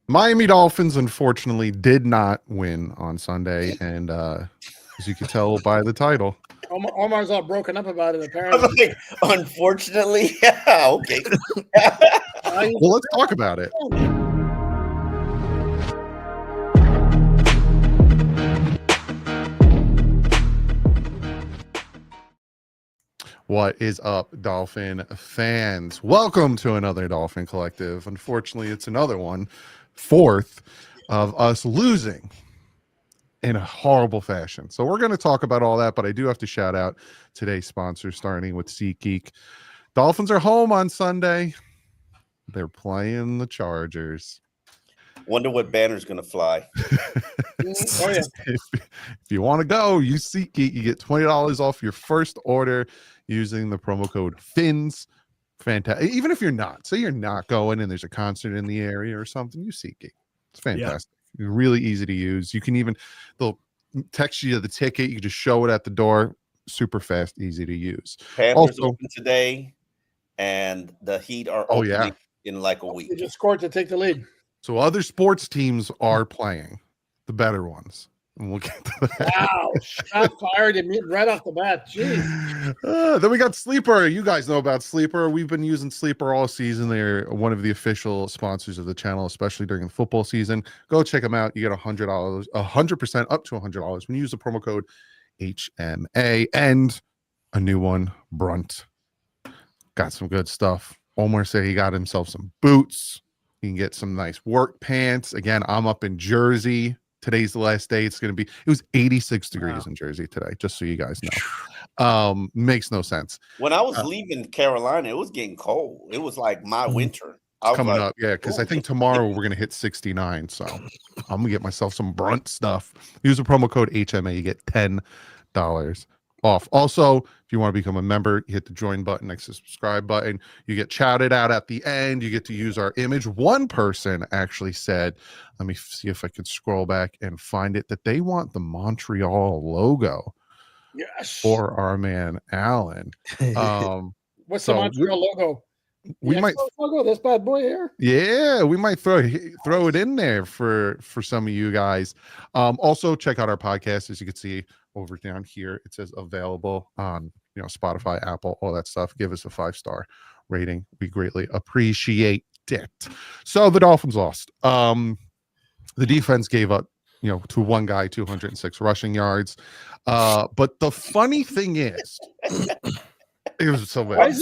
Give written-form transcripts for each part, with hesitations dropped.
Miami Dolphins, unfortunately, did not win on Sunday. And as you can tell by the title. Omar's all broken up about it, I'm apparently. like, unfortunately, yeah, okay. Well, let's talk about it. What is up, Dolphin fans? Welcome to another Dolphin Collective. Unfortunately, it's another one, fourth of us losing in a horrible fashion. So we're going to talk about all that, but I do have to shout out today's sponsor, starting with SeatGeek. Dolphins are home on Sunday. They're playing the Chargers. Wonder what banner's gonna fly. Oh, yeah. If you want to go, use SeatGeek. You get $20 off your first order using the promo code FINS. Fantastic. Even if you're not, say you're not going and there's a concert in the area or something, use SeatGeek. It's fantastic. Yeah. Really easy to use. You can even, they'll text you the ticket. You can just show it at the door. Super fast, easy to use. Panthers open today, and the Heat are opening in like a week. They just scored to take the lead. So other sports teams are playing, the better ones. And we'll get to that. Wow, shot fired right off the bat. Jeez. Then we got Sleeper. You guys know about Sleeper. We've been using Sleeper all season. They're one of the official sponsors of the channel, especially during the football season. Go check them out. You get $100, 100% up to $100 when you use the promo code HMA. And a new one, Brunt. Got some good stuff. Omar said he got himself some boots. You can get some nice work pants. Again, I'm up in Jersey. Today's the last day. It was 86 degrees in Jersey today, just so you guys know. Makes no sense. When I was leaving Carolina, it was getting cold. It was like my winter. It's coming up, yeah, because I think tomorrow we're going to hit 69. So I'm going to get myself some Brunt stuff. Use the promo code HMA. You get $10 off. Also, if you want to become a member, you hit the join button next to the subscribe button. You get shouted out at the end. You get to use our image. One person actually said, let me see if I can scroll back and find it, that they want the Montreal logo for our man Alan. What's the Montreal logo? We might logo this bad boy here. Yeah, we might throw it in there for some of you guys. Also check out our podcast. As you can see over down here, it says available on Spotify, Apple, all that stuff. Give us a 5-star rating. We greatly appreciate it. So the Dolphins lost. The defense gave up to one guy 206 rushing yards. But the funny thing is, it was so bad.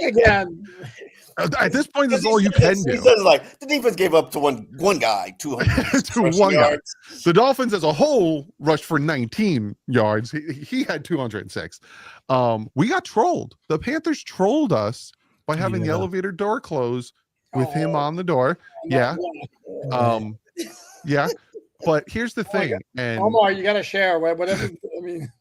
Again. At this point, that's all you can do. He says like the defense gave up to one guy 200 to one yards. Guy. The Dolphins as a whole rushed for 19 yards. He had 206. We got trolled. The Panthers trolled us by having the elevator door close with him on the door. Yeah. Yeah. But here's the thing. And Omar, you got to share whatever. I mean.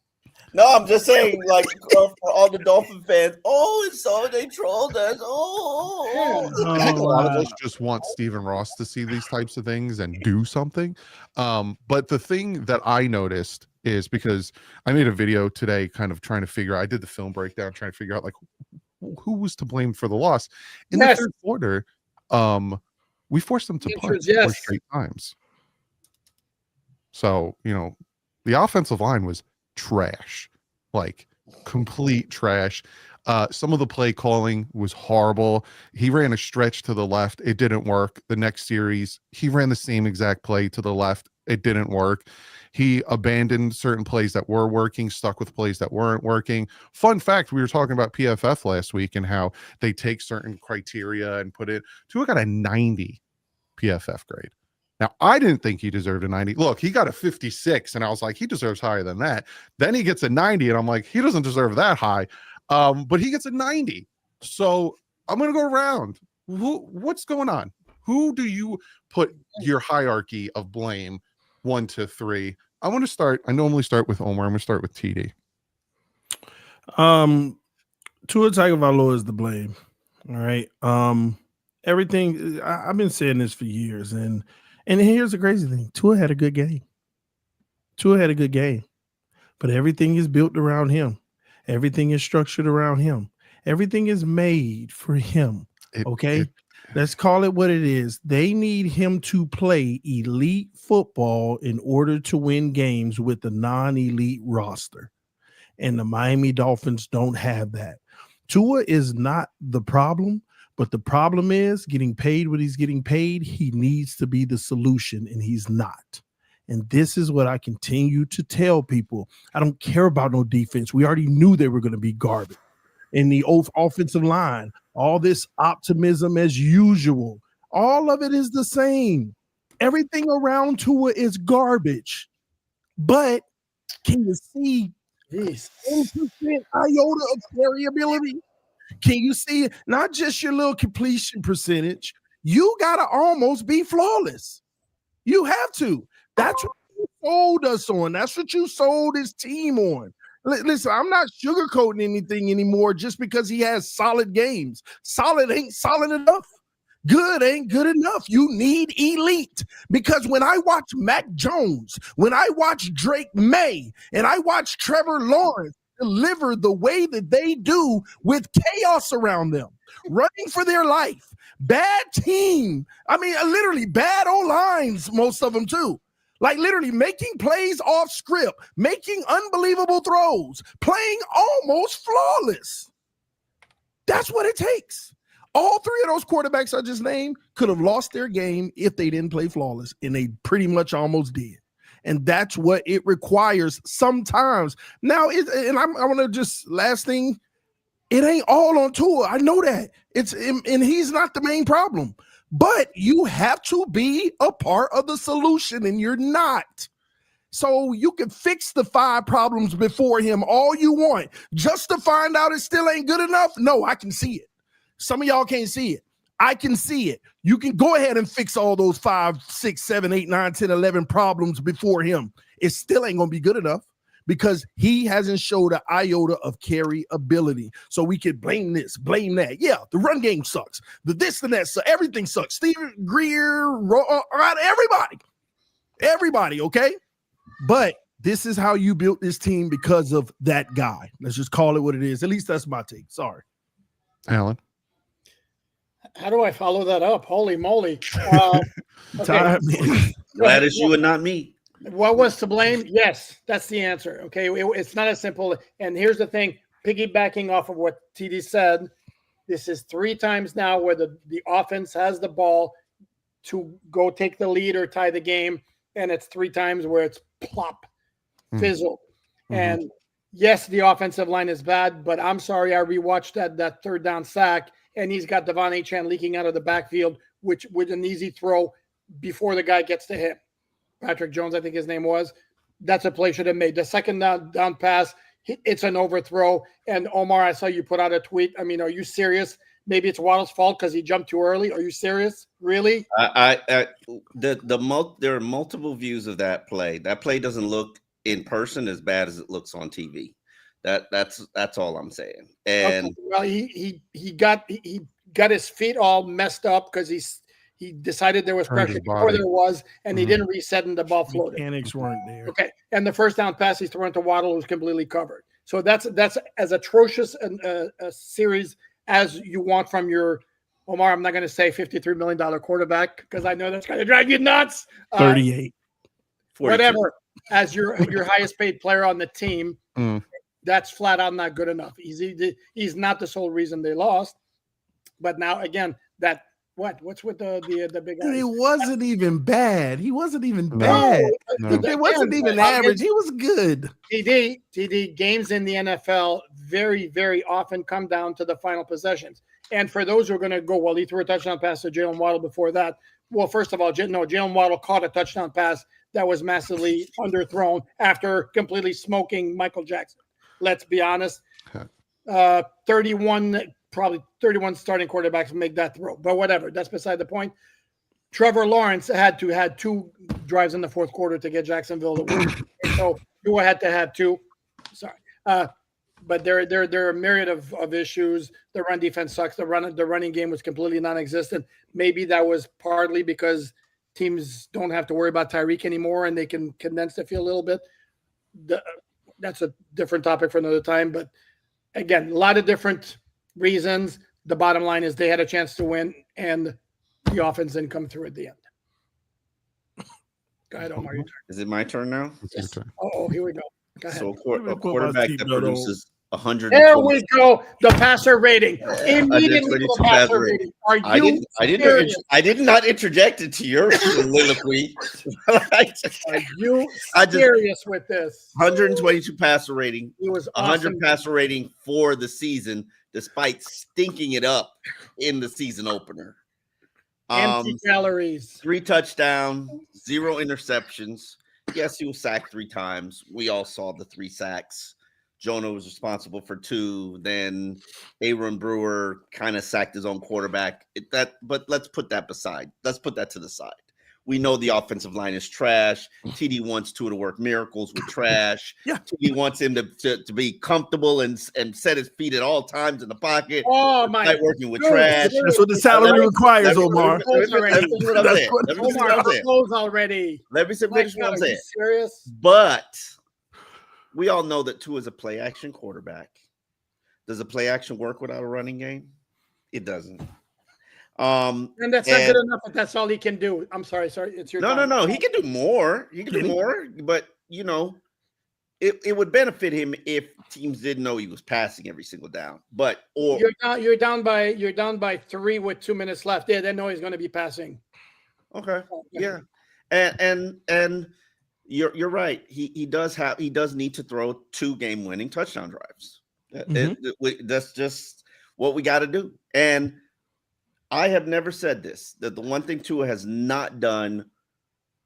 No, I'm just saying, like, for all the Dolphin fans, it's so they trolled us. I think a lot of us just want Stephen Ross to see these types of things and do something. But the thing that I noticed is, because I made a video today kind of trying to figure out, I did the film breakdown, trying to figure out, like, who was to blame for the loss. In the third quarter, we forced them to punt 4 straight times. So, the offensive line was trash, like complete trash. Some of the play calling was horrible. He ran a stretch to the left, it didn't work. The next series he ran the same exact play to the left, it didn't work. He abandoned certain plays that were working, stuck with plays that weren't working. Fun fact, we were talking about PFF last week and how they take certain criteria and put it. Tua got a 90 PFF grade. Now, I didn't think he deserved a 90. Look, he got a 56, and I was like, he deserves higher than that. Then he gets a 90, and I'm like, he doesn't deserve that high. But he gets a 90. So I'm going to go around. What's going on? Who do you put your hierarchy of blame 1 to 3? I want to start. I normally start with Omar. I'm going to start with TD. Tua Tagovailoa is the blame. All right. Everything. I've been saying this for years, and here's the crazy thing. Tua had a good game. But everything is built around him. Everything is structured around him. Everything is made for him. Okay? Let's call it what it is. They need him to play elite football in order to win games with the non-elite roster. And the Miami Dolphins don't have that. Tua is not the problem, but the problem is getting paid what he's getting paid. He needs to be the solution, and he's not. And this is what I continue to tell people. I don't care about no defense. We already knew they were going to be garbage. In the offensive line, all this optimism as usual, all of it is the same. Everything around Tua is garbage. But can you see 10% iota of variability? Can you see not just your little completion percentage? You got to almost be flawless. You have to. That's what you sold us on. That's what you sold his team on. Listen, I'm not sugarcoating anything anymore just because he has solid games. Solid ain't solid enough. Good ain't good enough. You need elite. Because when I watch Mac Jones, when I watch Drake May, and I watch Trevor Lawrence deliver the way that they do with chaos around them, running for their life, bad team. I mean, literally bad O-lines, most of them too. Like literally making plays off script, making unbelievable throws, playing almost flawless. That's what it takes. All three of those quarterbacks I just named could have lost their game if they didn't play flawless, and they pretty much almost did. And that's what it requires sometimes. Now, I want to just last thing, it ain't all on Tua. I know that. And he's not the main problem. But you have to be a part of the solution, and you're not. So you can fix the 5 problems before him all you want. Just to find out it still ain't good enough? No, I can see it. Some of y'all can't see it. I can see it. You can go ahead and fix all those 5, 6, 7, 8, 9, 10, 11 problems before him. It still ain't going to be good enough because he hasn't showed an iota of carry ability. So we could blame this, blame that. Yeah, the run game sucks. The this and that, so everything sucks. Steven Grier, everybody, okay? But this is how you built this team because of that guy. Let's just call it what it is. At least that's my take. Sorry. Alan. How do I follow that up? Holy moly. Glad it's you and not me. What was to blame? Yes, that's the answer. Okay, it's not as simple. And here's the thing, piggybacking off of what TD said, this is 3 times now where the offense has the ball to go take the lead or tie the game, and it's 3 times where it's plop, fizzle. Mm-hmm. And yes, the offensive line is bad, but I'm sorry, I rewatched that 3rd down sack, and he's got Devon Achane leaking out of the backfield, which with an easy throw before the guy gets to him. Patrick Jones, I think his name was. That's a play should have made. The second down pass, it's an overthrow. And Omar, I saw you put out a tweet. I mean, are you serious? Maybe it's Waddle's fault because he jumped too early. Are you serious? Really? There are multiple views of that play. That play doesn't look in person as bad as it looks on TV. That's all I'm saying. And okay, well, he got his feet all messed up because he decided there was pressure before there was, and he didn't reset and the ball floated. Mechanics weren't there. Okay, and the first down pass he's throwing to Waddle was completely covered. So that's as atrocious a series as you want from your Omar. I'm not going to say $53 million quarterback because I know that's going to drive you nuts. 38, 42. Whatever. As your highest paid player on the team, that's flat out not good enough. He's not the sole reason they lost. But now again, that. What's with the big guy? It wasn't even bad. He wasn't even bad. No. It wasn't even average. He was good. TD games in the NFL very, very often come down to the final possessions. And for those who are going to go, well, he threw a touchdown pass to Jalen Waddle before that. Well, first of all, Jalen Waddle caught a touchdown pass that was massively underthrown after completely smoking Michael Jackson. Let's be honest. 31 starting quarterbacks make that throw, but whatever. That's beside the point. Trevor Lawrence had 2 drives in the 4th quarter to get Jacksonville to win. So you had to have 2. Sorry. But there are a myriad of issues. The run defense sucks. The running game was completely non-existent. Maybe that was partly because teams don't have to worry about Tyreek anymore and they can condense the field a little bit. That's a different topic for another time. But again, a lot of different reasons. The bottom line is they had a chance to win, and the offense didn't come through at the end. Go ahead, Omar. Your turn. Is it my turn now? It's your turn. Oh, here we go. Go ahead. So a quarterback that produces 100. There we go. The passer rating. Immediately the passer rating. Are you serious? I did not interject into your soliloquy. Are you serious with this? 122 passer rating. He was 100 awesome. passer rating for the season, despite stinking it up in the season opener. Empty calories. 3 touchdowns, 0 interceptions. Yes, he was sacked 3 times. We all saw the 3 sacks. Jonah was responsible for 2. Then Aaron Brewer kind of sacked his own quarterback. But let's put that beside. Let's put that to the side. We know the offensive line is trash. TD wants Tua to work miracles with trash. Yeah. TD wants him to be comfortable and set his feet at all times in the pocket. Oh my! Working with trash. That's what the salary requires, Omar. Let me finish what I'm saying. Omar, close already. Let me finish what I'm saying. Serious? But we all know that Tua is a play action quarterback. Does a play action work without a running game? It doesn't. And that's not good enough if that's all he can do. I'm sorry. It's your time. No. He can do more. He can do more, but it would benefit him if teams didn't know he was passing every single down. But you're down by 3 with 2 minutes left. Yeah, they know he's going to be passing. Okay. Yeah. And you're right. He does need to throw 2 game-winning touchdown drives. That's just what we got to do. And I have never said this, that the one thing Tua has not done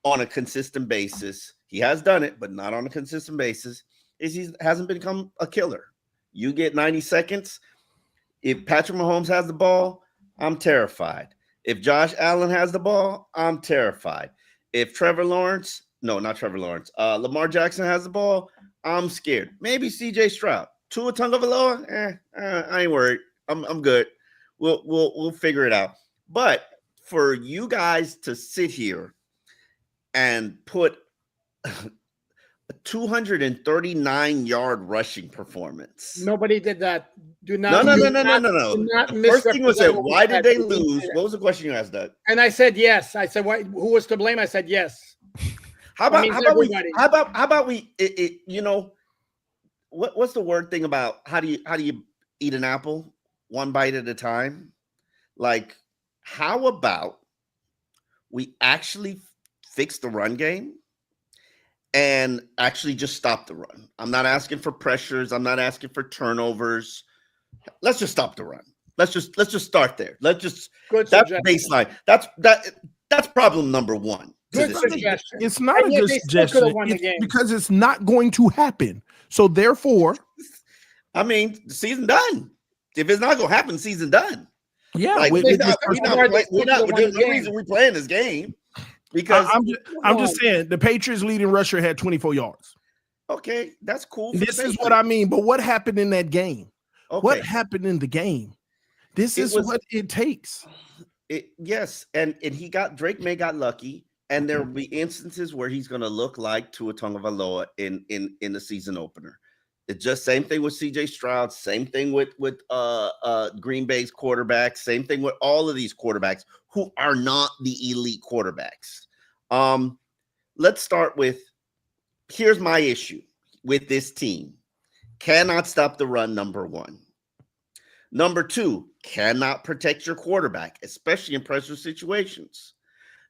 on a consistent basis, he has done it, but not on a consistent basis, is he hasn't become a killer. You get 90 seconds. If Patrick Mahomes has the ball, I'm terrified. If Josh Allen has the ball, I'm terrified. If Lamar Jackson has the ball, I'm scared. Maybe CJ Stroud. Tua Tagovailoa, I ain't worried. I'm good. We'll figure it out. But for you guys to sit here and put a 239-yard rushing performance. Nobody did that. Do not. No. First thing was that why did they lose? What was the question you asked, Doug? And I said yes. I said who was to blame? I said yes. How about we? What's the word thing about how do you eat an apple? One bite at a time. Like, how about we actually fix the run game and actually just stop the run? I'm not asking for pressures. I'm not asking for turnovers. Let's just stop the run. Let's just start there. That's baseline. That's problem number 1. It's not a good suggestion. It's because it's not going to happen. So therefore, I mean, the season done. If it's not going to happen, season done. Yeah, like, the reason we're playing this game because I'm just saying the Patriots leading rusher had 24 yards. Okay, that's cool. This is what I mean. But what happened in that game? Okay. What happened in the game? This is what it takes. Yes, and Drake May got lucky, and there will be instances where he's going to look like Tua Tagovailoa in the season opener. It's just same thing with CJ Stroud, same thing with Green Bay's quarterbacks, same thing with all of these quarterbacks who are not the elite quarterbacks. Let's start with, here's my issue with this team. Cannot stop the run, number 1. Number 2, cannot protect your quarterback, especially in pressure situations.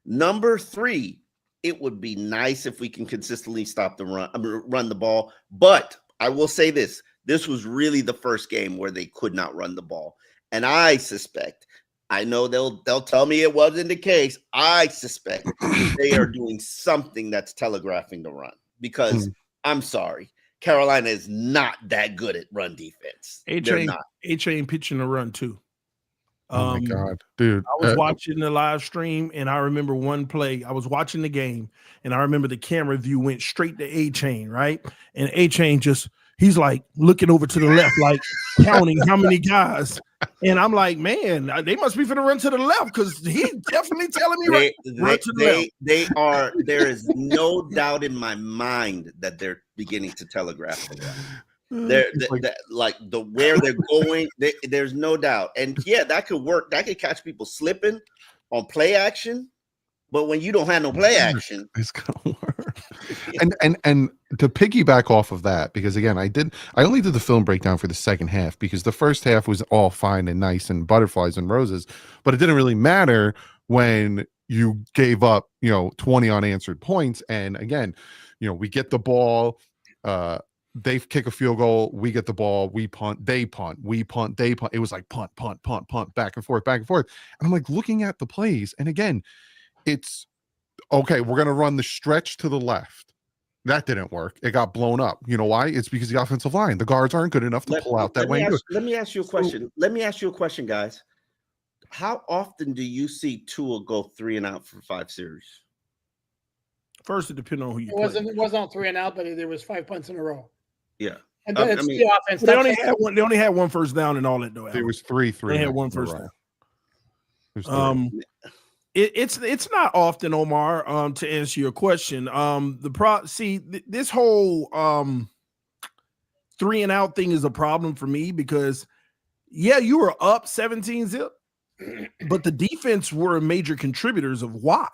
Number 3, it would be nice if we can consistently stop the run the ball, but I will say this was really the first game where they could not run the ball. And I suspect, I know they'll tell me it wasn't the case. I suspect they are doing something that's telegraphing the run because I'm sorry, Carolina is not that good at run defense. A-Train pitching a run too. Oh my God, dude. I was watching the live stream and I remember one play. I was watching the game and I remember the camera view went straight to A-Chain, right? And A-Chain he's like looking over to the left, like counting how many guys. And I'm like, man, they must be finna run to the left because he's definitely telling me run to the left. There is no doubt in my mind that they're beginning to telegraph the run. like the where they're going, there's no doubt. And yeah, that could work. That could catch people slipping on play action. But when you don't have no play action, it's gonna work. And to piggyback off of that, because again, I only did the film breakdown for the second half because the first half was all fine and nice and butterflies and roses, but it didn't really matter when you gave up, 20 unanswered points. And again, we get the ball, they kick a field goal, we get the ball, we punt, they punt, we punt, they punt. It was like punt, back and forth. And I'm like looking at the plays, and again, it's okay, we're going to run the stretch to the left. That didn't work. It got blown up. You know why? It's because the offensive line, the guards aren't good enough to pull out that way. Let me ask you a question. Let me ask you a question, guys. How often do you see Tua go 3 and out for 5 series? First, it depends on who you play. It wasn't on 3 and out, but there was 5 punts in a row. Yeah. And that's the offense. They only had one first down and all that, though. There was 3. They had one first down. It's not often, Omar, to answer your question. This whole 3 and out thing is a problem for me because you were up 17-0, but the defense were major contributors of why.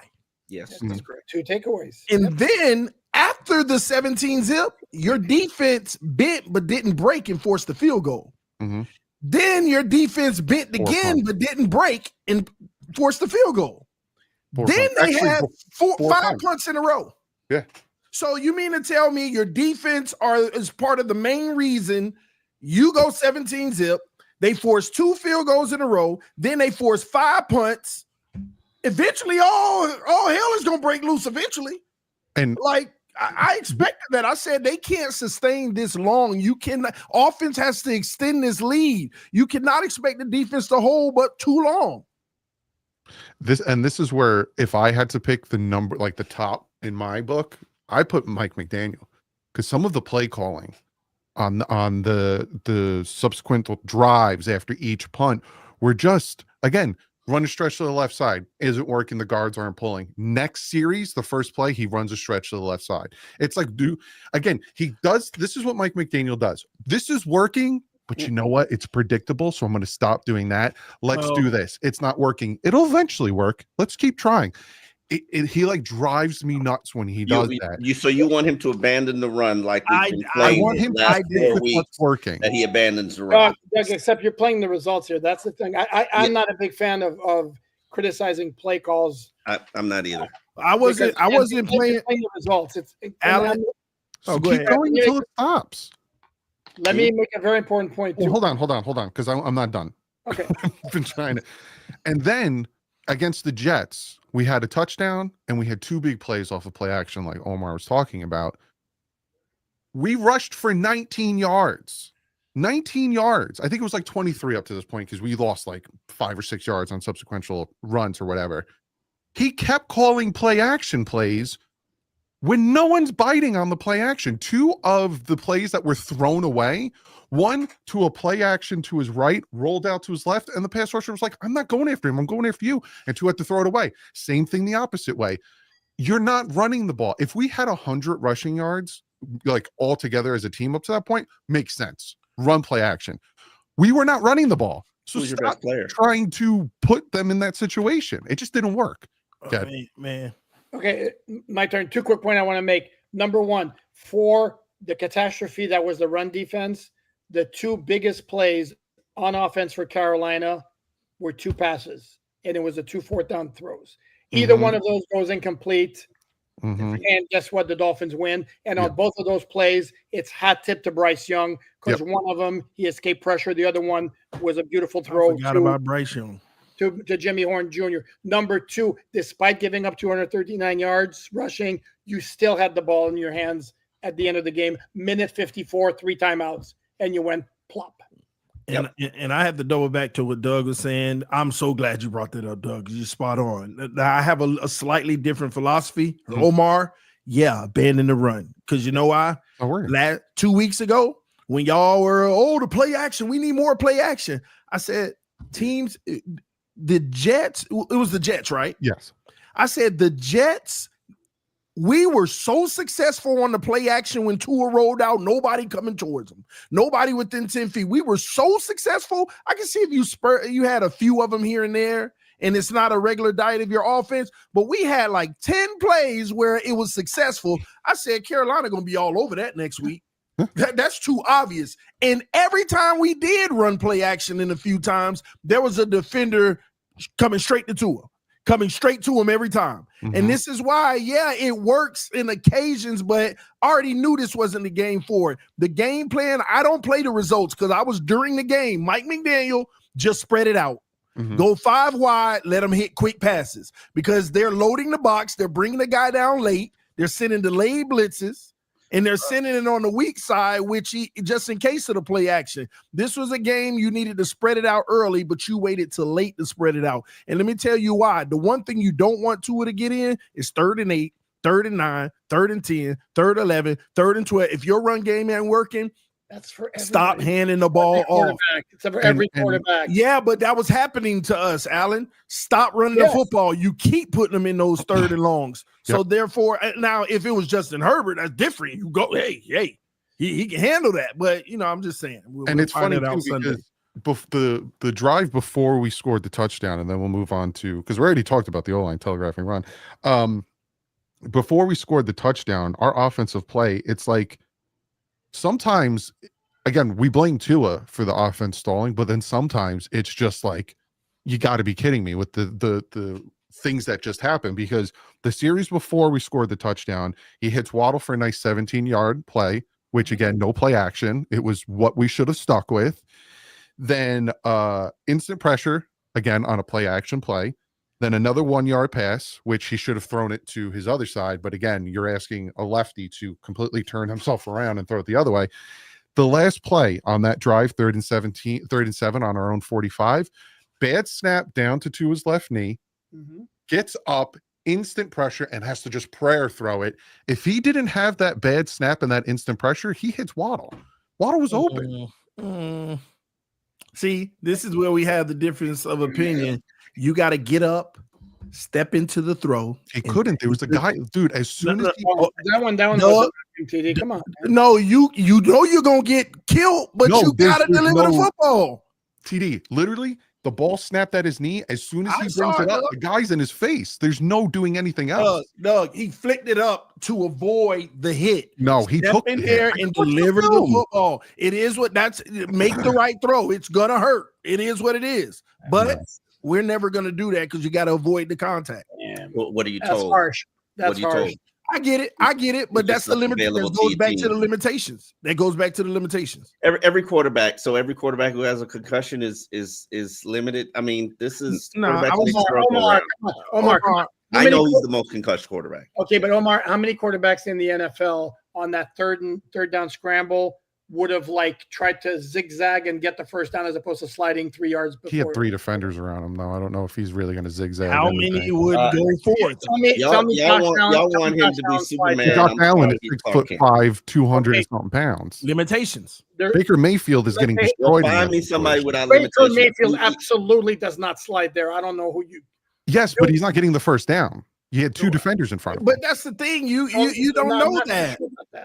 Yes, that's correct. 2 takeaways. And then after the 17-0, your defense bent but didn't break and forced the field goal. Mm-hmm. Then your defense bent again but didn't break and forced the field goal. Then they had 5 punts in a row. Yeah. So you mean to tell me your defense is part of the main reason you go 17-0? They force 2 field goals in a row. Then they force 5 punts. Eventually, all hell is gonna break loose. Eventually, and I expected that. I said they can't sustain this long. You cannot. Offense has to extend this lead. You cannot expect the defense to hold but too long. This is where if I had to pick the number, like the top in my book, I put Mike McDaniel because some of the play calling on the subsequent drives after each punt were just, again, run a stretch to the left side. Isn't working. The guards aren't pulling. Next series, the first play, he runs a stretch to the left side. It's like, he does. This is what Mike McDaniel does. This is working. But you know what? It's predictable, so I'm going to stop doing that. Let's do this. It's not working. It'll eventually work. Let's keep trying. He drives me nuts when he does that. So you want him to abandon the run like I want him to do what's working. That he abandons the run. Doug, except you're playing the results here. That's the thing. I'm not a big fan of criticizing play calls. I'm not either. I wasn't playing the results. Alan, keep going until it stops. Let me make a very important point too. Hold on, because I'm not done. Okay. I've been trying to. And then against the Jets, we had a touchdown and we had 2 big plays off of play action, like Omar was talking about. We rushed for 19 yards. 19 yards. I think it was like 23 up to this point because we lost like 5 or 6 yards on subsequent runs or whatever. He kept calling play action plays when no one's biting on the play action. 2 of the plays that were thrown away, one to a play action to his right, rolled out to his left, and the pass rusher was like, I'm not going after him. I'm going after you. And 2 had to throw it away. Same thing the opposite way. You're not running the ball. If we had 100 rushing yards, like all together as a team up to that point, makes sense. Run play action. We were not running the ball. So who's your best player? Trying to put them in that situation. It just didn't work. Man. Okay, my turn. 2 quick points I want to make. Number 1, for the catastrophe that was the run defense, the 2 biggest plays on offense for Carolina were 2 passes, and it was the 2 4th-down throws. Either one of those goes incomplete, and guess what? The Dolphins win. And on both of those plays, it's hat tip to Bryce Young because one of them, he escaped pressure. The other one was a beautiful throw. I forgot about Bryce Young. To Jimmy Horn Jr. Number 2, despite giving up 239 yards rushing, you still had the ball in your hands at the end of the game. Minute 54, 3 timeouts, and you went plop. And I have to double back to what Doug was saying. I'm so glad you brought that up, Doug. You're spot on. I have a slightly different philosophy. Omar, abandon the run. Because you know why? 2 weeks ago, when y'all were, the play action, we need more play action. I said, teams... The Jets, it was the Jets, right? Yes. I said the Jets We were so successful on the play action when Tua rolled out, nobody coming towards him, nobody within 10 feet. We were so successful. I can see if you had a few of them here and there, and it's not a regular diet of your offense, but we had like 10 plays where it was successful. I said Carolina going to be all over that next week. That's too obvious. And every time we did run play action in a few times, there was a defender coming straight to Tua. Coming straight to him every time. Mm-hmm. And this is why, it works in occasions, but I already knew this wasn't the game for it. The game plan, I don't play the results because I was during the game. Mike McDaniel just spread it out. Mm-hmm. Go 5 wide, let them hit quick passes because they're loading the box. They're bringing the guy down late. They're sending delayed blitzes. And they're sending it on the weak side, which just in case of the play action. This was a game you needed to spread it out early, but you waited till late to spread it out. And let me tell you why. The one thing you don't want Tua to get in is 3rd and 8, 3rd and 9, 3rd and 10, 3rd and 11, 3rd and 12. If your run game ain't working, that's for everybody. Stop handing the ball off. It's for every quarterback. Yeah, but that was happening to us, Alan. Stop running the football. You keep putting them in those 3rd and longs. So therefore, now if it was Justin Herbert, that's different. You go, hey, he can handle that. But I'm just saying. And it's funny too because the drive before we scored the touchdown, and then we'll move on to because we already talked about the O-line telegraphing run. Before we scored the touchdown, our offensive play, it's like. Sometimes, again, we blame Tua for the offense stalling, but then sometimes it's just like, you got to be kidding me with the things that just happened because the series before we scored the touchdown, he hits Waddle for a nice 17-yard play, which again, no play action. It was what we should have stuck with. Then instant pressure, again, on a play action play. Then another 1-yard pass, which he should have thrown it to his other side. But again, you're asking a lefty to completely turn himself around and throw it the other way. The last play on that drive, 3rd and 7 on our own 45, bad snap down to his left knee, gets up, instant pressure, and has to just prayer throw it. If he didn't have that bad snap and that instant pressure, he hits Waddle. Waddle was open. See, this is where we have the difference of opinion. You got to get up, step into the throw. He couldn't. There was a guy, dude. As soon as he that one wasn't TD. Come on. No, you know you're gonna get killed, but you gotta deliver the football. TD, literally, the ball snapped at his knee. As soon as he brings it up, the guy's in his face. There's no doing anything else. Doug, he flicked it up to avoid the hit. No, he took in there and delivered the football. It is what make the right throw. It's gonna hurt. It is what it is. But we're never going to do that because you got to avoid the contact. What are you told? That's harsh. That's harsh. Told? I get it. But that's the limit. That goes back to the limitations. Every quarterback. So every quarterback who has a concussion is limited. I mean, this is Omar. I know he's the most concussed quarterback. Okay, but Omar, how many quarterbacks in the NFL on that third down scramble would have tried to zigzag and get the first down as opposed to sliding 3 yards before? He had 3 defenders around him, though. I don't know if he's really going to zigzag. How many would go forward? Y'all want him to be Superman. Josh Allen is 6'5", 200 something pounds. Limitations. Baker Mayfield is getting destroyed. Find me somebody without limitations. Baker Mayfield absolutely does not slide there. I don't know who you. Yes, but he's not getting the first down. He had 2 defenders in front of him. But that's the thing. You don't know that.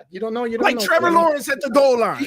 You don't know. You don't like know. Trevor Lawrence at the goal line.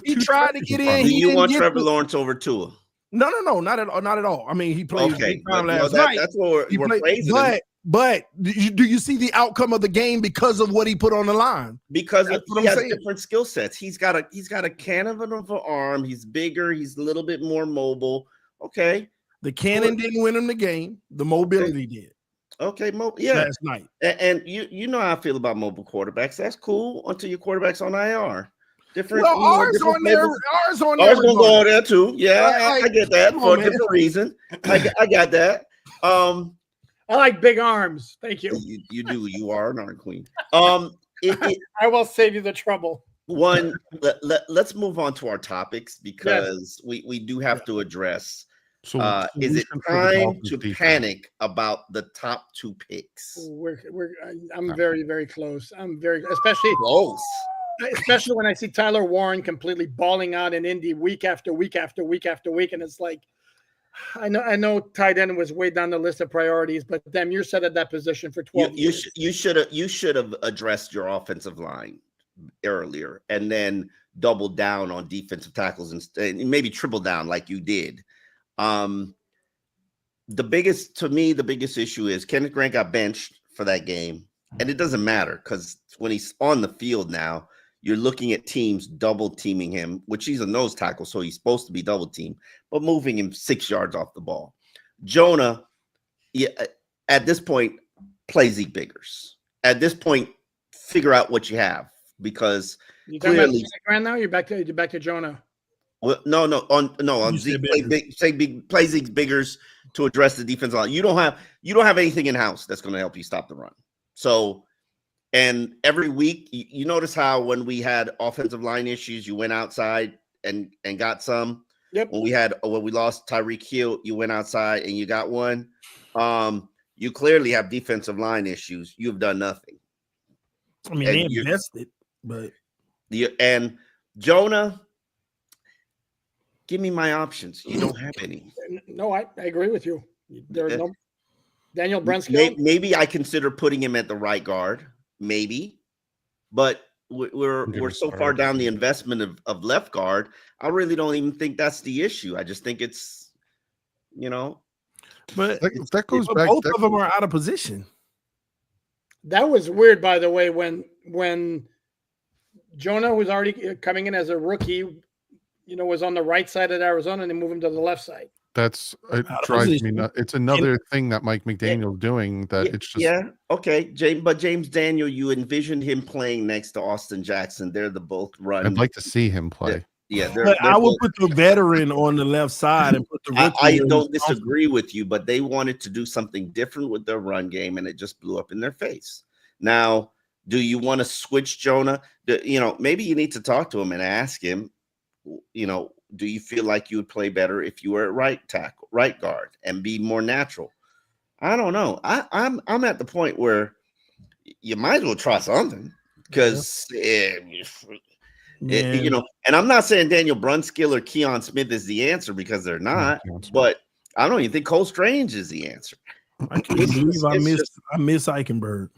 He tried to get in. Do you want Trevor Lawrence over Tua? No, not at all. I mean, he played last night. That's what we're praising him. But do you see the outcome of the game because of what he put on the line? Because he has different skill sets. He's got a cannon of an arm. He's bigger. He's a little bit more mobile. Okay. The cannon didn't win him the game. The mobility did. Okay, last night. And you know how I feel about mobile quarterbacks. That's cool until your quarterback's on IR. Different. Well, ours on there. Ours gonna go on there too. Yeah, I get that for a different reason. I got that. I like big arms. Thank you. You do. You are an arm queen. I will save you the trouble. Let's move on to our topics because we do have to address. So is it time to panic about the top 2 picks? I'm very, very close. I'm very, especially when I see Tyler Warren completely balling out in Indy week after week after week after week, and it's like, I know tight end was way down the list of priorities, but damn, you're set at that position for 12 years. You should have addressed your offensive line earlier and then doubled down on defensive tackles and maybe triple down like you did. The biggest issue is Kenneth Grant got benched for that game, and it doesn't matter because when he's on the field now, you're looking at teams double teaming him, which he's a nose tackle, so he's supposed to be double teamed, but moving him 6 yards off the ball. Jonah, at this point, play Zeke Biggers. At this point, figure out what you have because you talking about Grant now? You're back to Jonah. Well, no, on Zeke, play Zeke Biggers to address the defense line. You don't have anything in house that's going to help you stop the run. So. And every week, you notice how when we had offensive line issues, you went outside and got some. Yep. When we lost Tyreek Hill, you went outside and you got one. You clearly have defensive line issues. You've done nothing. I mean, they invested, but and Jonah, give me my options. You don't have any. No, I agree with you. There are no Daniel Brunskill. Maybe I consider putting him at the right guard. Maybe, but we're so far down the investment of left guard. I really don't even think that's the issue. I just think it's, but that goes back. Both of them are out of position. That was weird, by the way, when Jonah was already coming in as a rookie, was on the right side at Arizona, and they moved him to the left side. It drives me nuts. It's another thing that Mike McDaniel's doing that it's just okay. James Daniel, you envisioned him playing next to Austin Jackson. They're the both run. I'd like to see him play. They're I would put the veteran on the left side and put the rookie. I don't disagree with you, but they wanted to do something different with their run game, and it just blew up in their face. Now, do you want to switch Jonah? Maybe you need to talk to him and ask him, do you feel like you would play better if you were at right guard and be more natural? I don't know. I'm at the point where you might as well try something because and I'm not saying Daniel Brunskill or Keon Smith is the answer because they're not, but I don't even think Cole Strange is the answer. I can't believe I miss Eichenberg.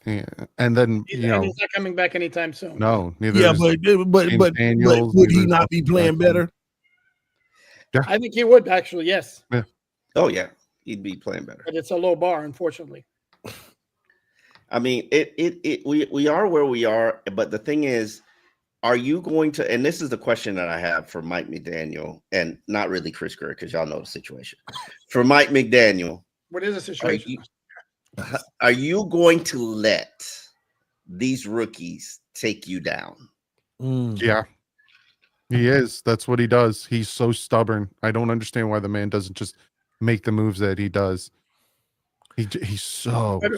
Yeah, and then he's not coming back anytime soon. No, neither. Yeah, but would he not be playing better? Yeah. I think he would actually. Yes. Yeah. Oh yeah, he'd be playing better. But it's a low bar, unfortunately. I mean, we are where we are, but the thing is, are you going to? And this is the question that I have for Mike McDaniel, and not really Chris Grier, because y'all know the situation. For Mike McDaniel, what is the situation? Are you going to let these rookies take you down? Yeah, he is. That's what he does. He's so stubborn. I don't understand why the man doesn't just make the moves that he does. He's so. But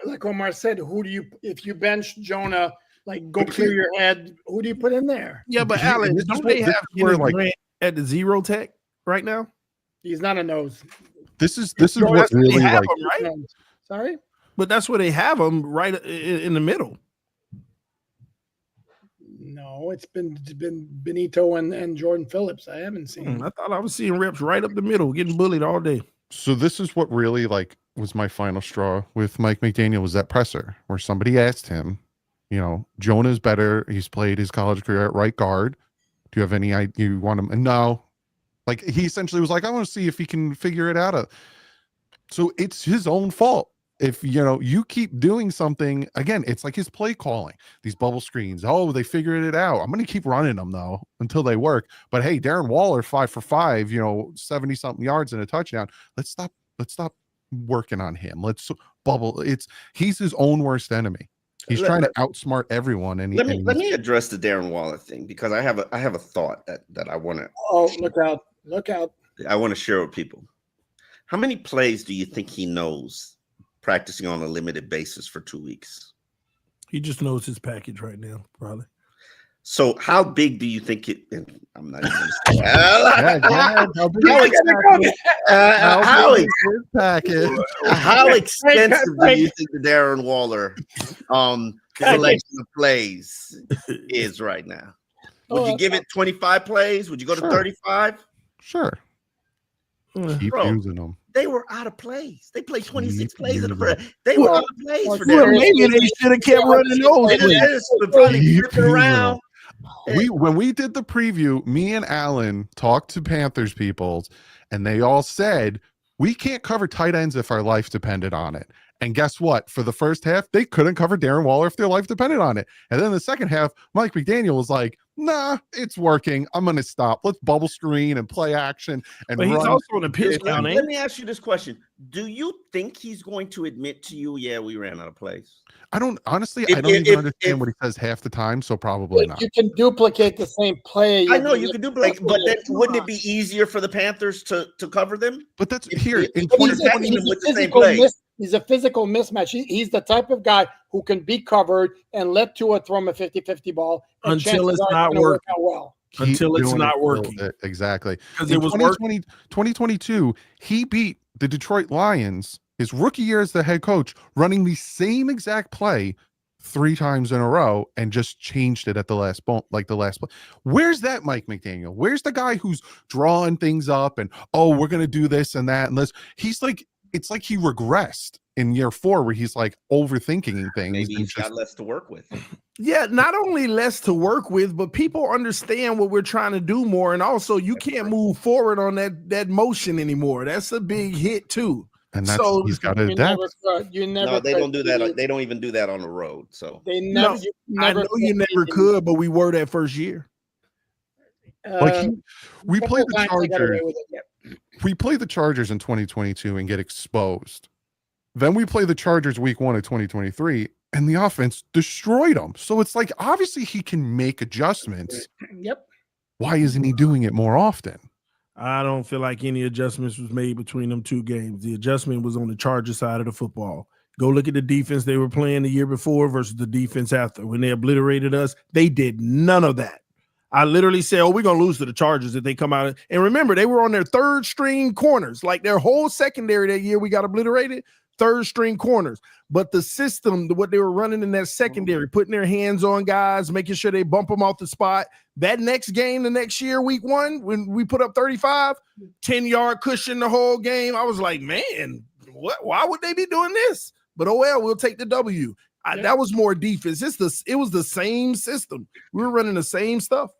like Omar said, who do you if you bench Jonah? Like, go clear your head. Who do you put in there? Yeah, but Alex, don't they have Grant at the zero tech right now? He's not a nose. This is what really like. Him, right? Sorry, but that's where they have him right in the middle. No, it's been Benito and Jordan Phillips. I haven't seen. I thought I was seeing reps right up the middle, getting bullied all day. So this is what really was my final straw with Mike McDaniel was that presser where somebody asked him, Jonah's better. He's played his college career at right guard. Do you have any idea you want him? And no. He essentially was like, I want to see if he can figure it out. So it's his own fault. If, you keep doing something, again, it's like his play calling, these bubble screens. Oh, they figured it out. I'm going to keep running them, though, until they work. But, hey, Darren Waller, 5 for 5, 70-something yards and a touchdown. Let's stop working on him. Let's bubble. He's his own worst enemy. He's trying to outsmart everyone. And let me address the Darren Waller thing because I have a thought that I want to. Oh, look out! I want to share with people. How many plays do you think he knows practicing on a limited basis for 2 weeks? He just knows his package right now, probably. So how big do you think it? I'm not even. How extensive do you think the Darren Waller selection of plays is right now? Would you give it 25 plays? Would you go to 35? Sure. Keep Bro, using them. They were out of plays. They played 26 Keep plays in the using first. They were out of plays for Well, them. maybe they should have kept running those They plays. just would probably Keep flip it using around. When we did the preview, me and Alan talked to Panthers people, and they all said we can't cover tight ends if our life depended on it. And guess what? For the first half, they couldn't cover Darren Waller if their life depended on it. And then the second half, Mike McDaniel was like, "Nah, it's working. I'm going to stop. Let's bubble screen and play action and But he's run." also on the pitch count. Let me ask you this question: do you think he's going to admit to you, "Yeah, we ran out of plays"? I don't honestly. If- I don't if- even understand if- what he says half the time. So probably not. You can duplicate the same play. I know you can do play, but then wouldn't it be easier for the Panthers to cover them? But that's If- here if- in but he's 2020. attacking them with the same play. He's a physical mismatch. He's the type of guy who can be covered and let Tua throw him a 50-50 ball and Until chances it's are not gonna work out well. Keep Until it's doing not it working. Exactly. Because In it was 2020, 2022, he beat the Detroit Lions his rookie year as the head coach, running the same exact play 3 times in a row and just changed it at the last play. Where's that Mike McDaniel? Where's the guy who's drawing things up and, oh, we're going to do this and that and this? He's like, it's like he regressed in year 4 where he's like overthinking things. Maybe and he's got less to work with. Yeah, not only less to work with, but people understand what we're trying to do more. And also, you can't move forward on that motion anymore. That's a big hit, too. And that's, So he's got to You adapt. No, they don't do that. They don't even do that on the road. So They No, never. You I never know you never could, but we were that first year. Like we couple played of the times they got away Chargers. with it, yeah. We played the Chargers in 2022 and get exposed. Then we play the Chargers week 1 of 2023 and the offense destroyed them. So it's like, obviously he can make adjustments. Yep. Why isn't he doing it more often? I don't feel like any adjustments was made between them two games. The adjustment was on the Charger side of the football. Go look at the defense they were playing the year before versus the defense after. When they obliterated us, they did none of that. I literally said, oh, we're going to lose to the Chargers if they come out. And remember, they were on their third string corners. Like their whole secondary that year we got obliterated, third string corners. But the system, what they were running in that secondary, putting their hands on guys, making sure they bump them off the spot. That next game, the next year, week 1, when we put up 35, 10-yard cushion the whole game, I was like, man, why would they be doing this? But oh well, we'll take the W. That was more defense. It was the same system. We were running the same stuff.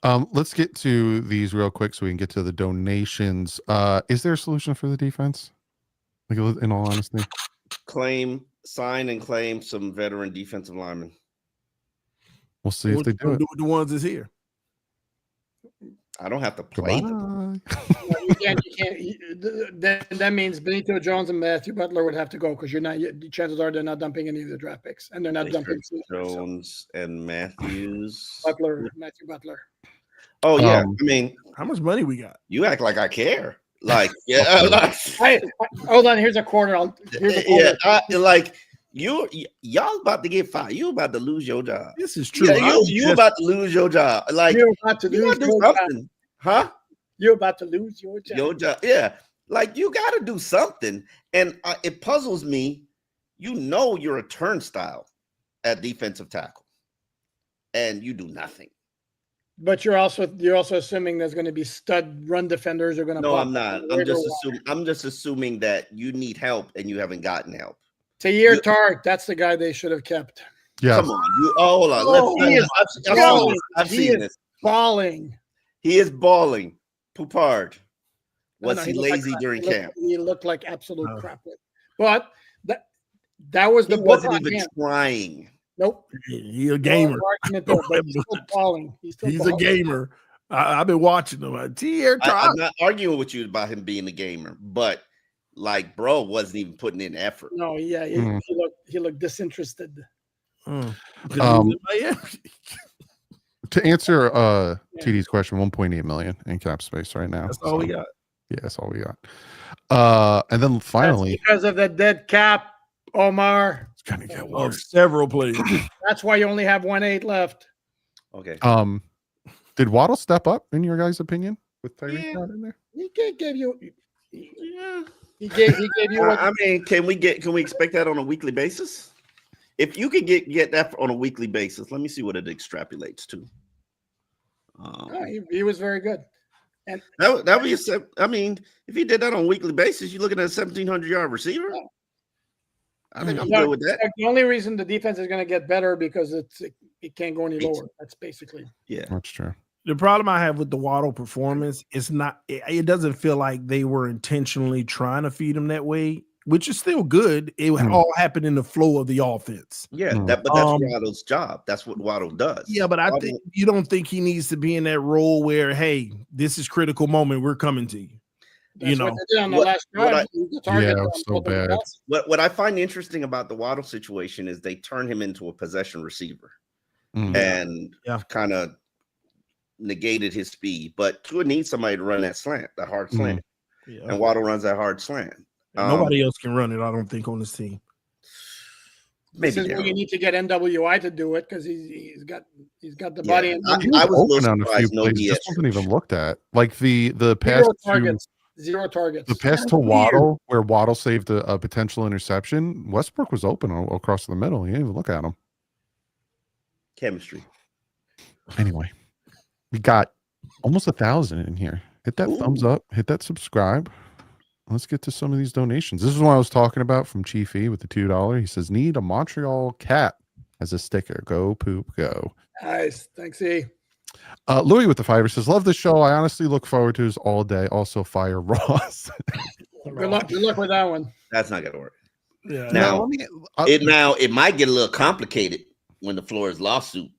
Let's get to these real quick so we can get to the donations. Is there a solution for the defense? Like, in all honesty, sign and claim some veteran defensive linemen. We'll see if they do it. Do with the ones that's here. I don't have to play them. You can't. That means Benito Jones and Matthew Butler would have to go because you're not. Chances are they're not dumping any of the draft picks, and they're not dumping Jones and Matthews. Matthew Butler. Oh yeah, I mean, how much money we got? You act like I care. Like, yeah. Hold on. Here's a quarter. Like y'all about to get fired. You about to lose your job. This is true. Yeah, you about to lose your job. Like you're about to lose your something, huh? You're about to lose your job. Your job, yeah. Like you got to do something, and it puzzles me. You know you're a turnstile at defensive tackle, and you do nothing. But you're also assuming there's going to be stud run defenders are going to. No, I'm not. I'm just assuming that you need help and you haven't gotten help. Tahir Tart, that's the guy they should have kept. Yeah. Come on. Hold on. I've seen this. Balling. He is balling. Poupard. Was he lazy during camp? He looked like absolute crap. But that was the. He wasn't even trying. Nope. He's a gamer. He's still balling. He's a gamer. I've been watching him. I'm not arguing with you about him being a gamer, but like, bro, wasn't even putting in effort. No, yeah, he looked disinterested. To answer TD's question, 1.8 million in cap space right now. That's all we got. Yeah, that's all we got. And then finally, that's because of the dead cap, Omar. It's gonna get worse. Several players. That's why you only have 1.8 left. Okay. Did Waddle step up in your guys' opinion with Tyreek not in there? He gave you. Yeah. He gave you. I mean, can we expect that on a weekly basis? If you could get that on a weekly basis, let me see what it extrapolates to. He was very good. And That would be I mean, if he did that on a weekly basis, you're looking at a 1,700-yard receiver. I think I'm good with that. The only reason the defense is going to get better because it can't go any lower. That's basically. Yeah, That's true. The problem I have with the Waddle performance is it doesn't feel like they were intentionally trying to feed him that way, which is still good. It all happened in the flow of the offense. yeah. But that's Waddle's job. That's what Waddle does. Yeah, but I think you don't think he needs to be in that role where, hey, this is critical moment. We're coming to you. That's what they did on the last drive. So bad. What I find interesting about the Waddle situation is they turn him into a possession receiver and kind of negated his speed. But Tua needs somebody to run that hard slant. And Waddle runs that hard slant. Nobody else can run it, I don't think, on this team. This is where you need to get NWI to do it because he's got the body. And I was a little on a few plays. This wasn't even looked at. Like the pass zero targets. The pass to Waddle, where Waddle saved a potential interception. Westbrook was open across the middle. You didn't even look at him. Chemistry. Anyway, we got almost 1,000 in here. Hit that thumbs up. Hit that subscribe. Let's get to some of these donations. This is what I was talking about from Chief E with the $2. He says, need a Montreal cat as a sticker. Go poop, go. Nice. Thanks, E. Louis with the $5 says, love the show. I honestly look forward to this all day. Also, fire Ross. Good luck with that one. That's not gonna work. Yeah. Now, it might get a little complicated when the Flores lawsuit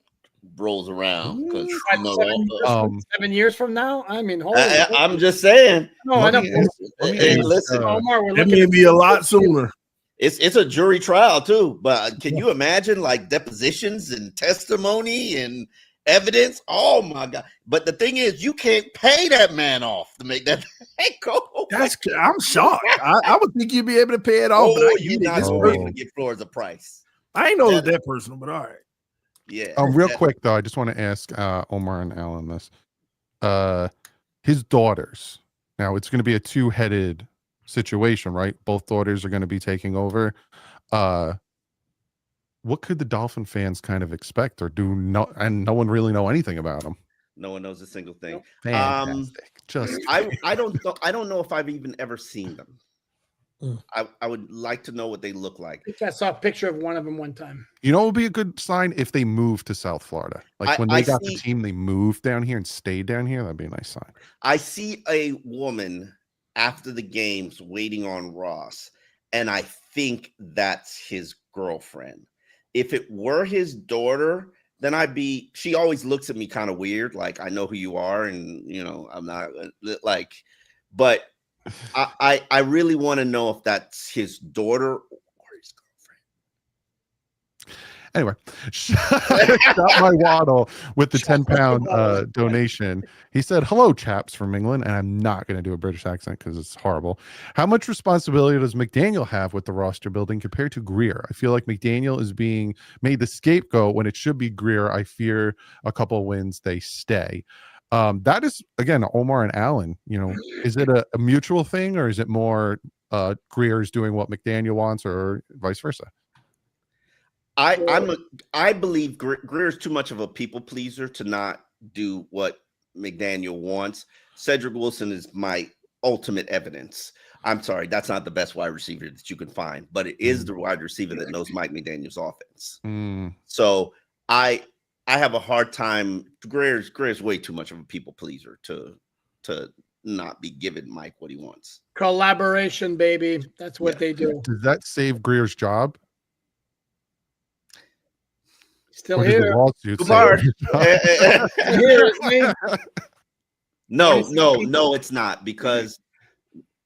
rolls around because 7 years from now. I mean, I'm just saying. No, I don't. Listen, Omar, it may be a lot sooner. It's a jury trial too, but can you imagine like depositions and testimony and evidence? Oh my God! But the thing is, you can't pay that man off to make that go. I'm shocked. I would think you'd be able to pay it off. But you're not able to give Flores a price. I ain't know it was that personal, but all right. Yeah. Real quick though, I just want to ask Omar and Alan this. His daughters. Now it's going to be a two-headed situation, right? Both daughters are going to be taking over. What could the Dolphin fans kind of expect or do? And no one really know anything about them. No one knows a single thing. Fantastic. I don't know if I've even ever seen them. I would like to know what they look like. I think I saw a picture of one of them one time. You know, it would be a good sign if they moved to South Florida. Like when they got the team, they moved down here and stayed down here. That'd be a nice sign. I see a woman after the games waiting on Ross, and I think that's his girlfriend. If it were his daughter, then she always looks at me kind of weird. Like, I know who you are. And, you know, I'm not like, but I really want to know if that's his daughter or his girlfriend. Anyway, got my Waddle with the 10-pound donation. He said, hello, chaps from England. And I'm not going to do a British accent because it's horrible. How much responsibility does McDaniel have with the roster building compared to Grier? I feel like McDaniel is being made the scapegoat when it should be Grier. I fear a couple wins, they stay. That is, again, Omar and Alan. You know, is it a mutual thing or is it more Grier is doing what McDaniel wants or vice versa? I believe Grier's too much of a people pleaser to not do what McDaniel wants. Cedric Wilson is my ultimate evidence. I'm sorry, that's not the best wide receiver that you can find, but it is the wide receiver that knows Mike McDaniel's offense. So I have a hard time. Grier's way too much of a people pleaser to not be giving Mike what he wants. Collaboration, baby. That's what they do. Does that save Grier's job? Still here. No, it's not, because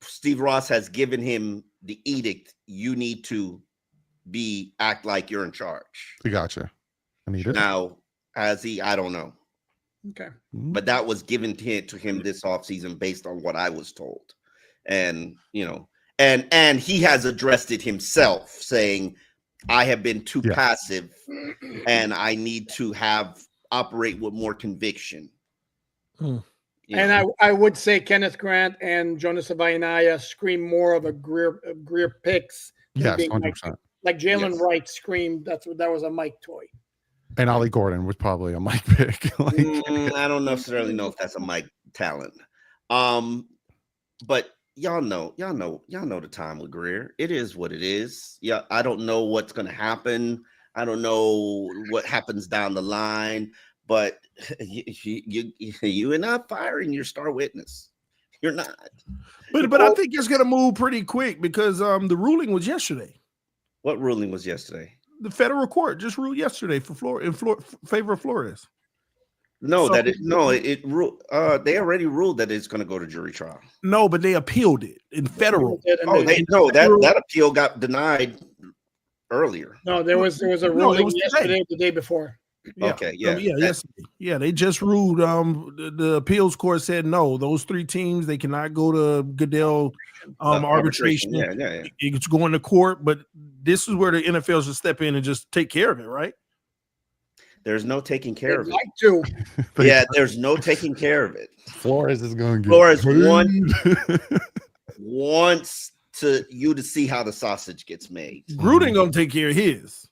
Steve Ross has given him the edict. You need to act like you're in charge. We gotcha. I need it. Now, has he? I don't know. Okay. But that was given to him this offseason based on what I was told. And, you know, and he has addressed it himself, saying, I have been too passive and I need to operate with more conviction. And I would say Kenneth Grant and Jonas Avainaya scream more of a Grier picks. Yes, 100%. Like Jalen Wright screamed. That was a Mike toy. And Ollie Gordon was probably a Mike pick. I don't necessarily know if that's a Mike talent. But y'all know the time with Grier. It is what it is. Yeah, I don't know what's gonna happen. I don't know what happens down the line, but you're not firing your star witness. You're not. But I think it's gonna move pretty quick because the ruling was yesterday. What ruling was yesterday? The federal court just ruled yesterday in favor of Flores. No, So- they already ruled that it's going to go to jury trial. No, but they appealed it in federal. That appeal got denied earlier. No, there was a ruling yesterday or the day before. Yeah. Okay, yeah. Yesterday. Yeah, they just ruled. The appeals court said no, those 3 teams, they cannot go to Goodell arbitration. Yeah. It's going to court, but this is where the NFL should step in and just take care of it, right? There's no taking care of it. Like to. Yeah, there's no taking care of it. Flores is going to Flores wants you to see how the sausage gets made. Gruden gonna take care of his.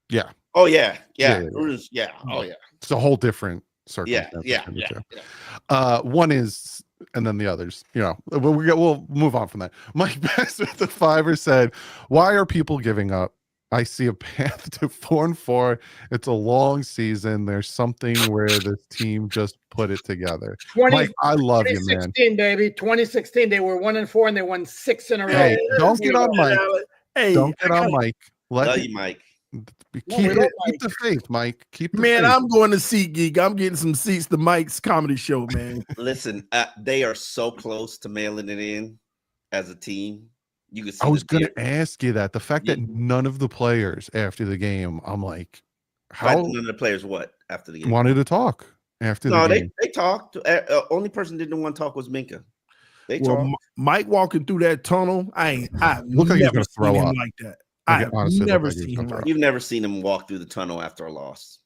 Yeah. Oh yeah. Yeah. Yeah. Oh yeah. It's a whole different circumstance. Yeah. One is, and then the others. We'll move on from that. Mike Best with the Fiver said, "Why are people giving up? I see a path to 4-4. It's a long season. There's something where this team just put it together." Mike, I love you, man. 2016, baby. 2016, they were 1-4 and they won 6 in a row. Hey, don't get on Mike. Don't get on Mike. Love you, Mike. Keep the faith, Mike. Keep the faith. I'm going to SeatGeek. I'm getting some seats to Mike's comedy show, man. Listen, they are so close to mailing it in as a team. You can see I was going to ask you that. The fact that none of the players after the game, I'm like, how? None of the players what after the game? Wanted to talk after the game. They talked. Only person didn't want to talk was Minka. Talked. Mike walking through that tunnel, I look like he's going to throw up like that. I've never seen him. You've never seen him walk through the tunnel after a loss.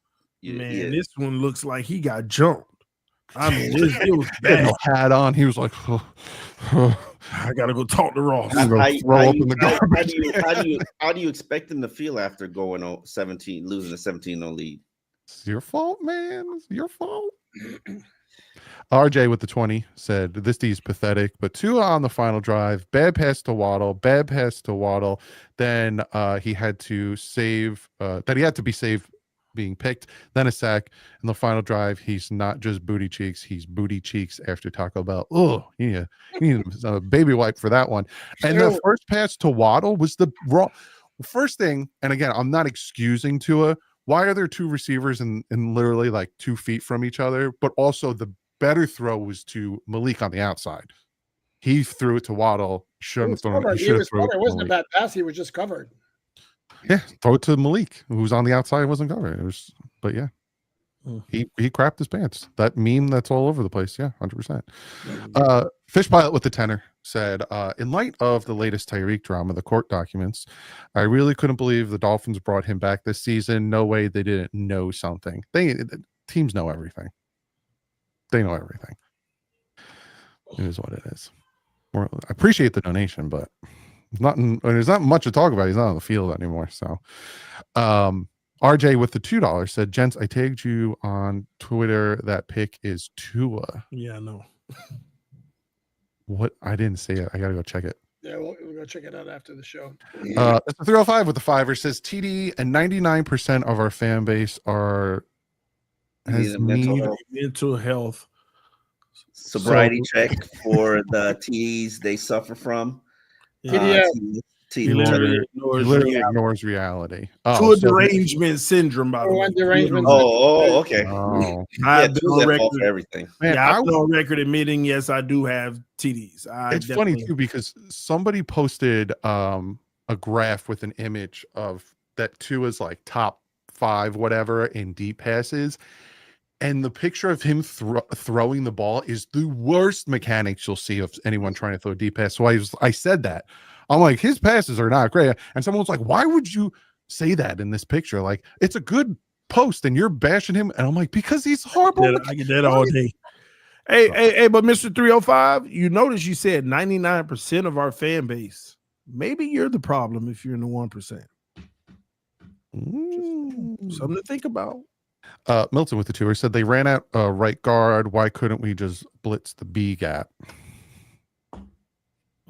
This one looks like he got jumped. I mean, it was bad. No hat on. He was like, I gotta go talk to Ross. How do you expect him to feel after going on losing a 17-0 lead? It's your fault, man. It's your fault. RJ with the 20 said, "This D is pathetic, but Tua on the final drive, bad pass to Waddle. Then he had to save that he had to be saved being picked, then a sack. In the final drive, he's not just booty cheeks, he's booty cheeks after Taco Bell. Oh, you need a baby wipe for that one." And the first pass to Waddle was the wrong first thing. And again, I'm not excusing Tua. Why are there 2 receivers in literally like 2 feet from each other? But also the better throw was to Malik on the outside. He threw it to Waddle. Shouldn't have thrown it. It wasn't a bad pass. He was just covered. Yeah, throw it to Malik, who's on the outside, wasn't covered. But yeah, he crapped his pants. That meme that's all over the place. Yeah, 100%. Fish Pilot with the tenor said, "In light of the latest Tyreek drama, the court documents, I really couldn't believe the Dolphins brought him back this season. No way they didn't know something. Teams know everything. They know everything. It is what it is. I appreciate the donation, but there's not much to talk about. He's not on the field anymore." So RJ with the $2 said, "Gents, I tagged you on Twitter. That pick is Tua." Yeah, I know. What? I didn't see it. I gotta go check it. Yeah, we'll go check it out after the show. That's the 305 with the Fiver says, "TD and 99% of our fan base has mental health sobriety check for the T's they suffer from." He literally ignores reality. Tua derangement syndrome, by the way. Okay. I've been on record for everything. Man, I've been on record admitting, yes, I do have TDs. It's funny too because somebody posted a graph with an image of that Tua's like top 5 whatever in deep passes. And the picture of him throwing the ball is the worst mechanics you'll see of anyone trying to throw a deep pass. So I said that. I'm like, his passes are not great. And someone was like, "Why would you say that in this picture? Like, it's a good post and you're bashing him." And I'm like, "Because he's horrible." I get that all day. Hey, but Mr. 305, you notice you said 99% of our fan base. Maybe you're the problem if you're in the 1%. Something to think about. Milton with the tour said they ran out right guard. Why couldn't we just blitz the B gap?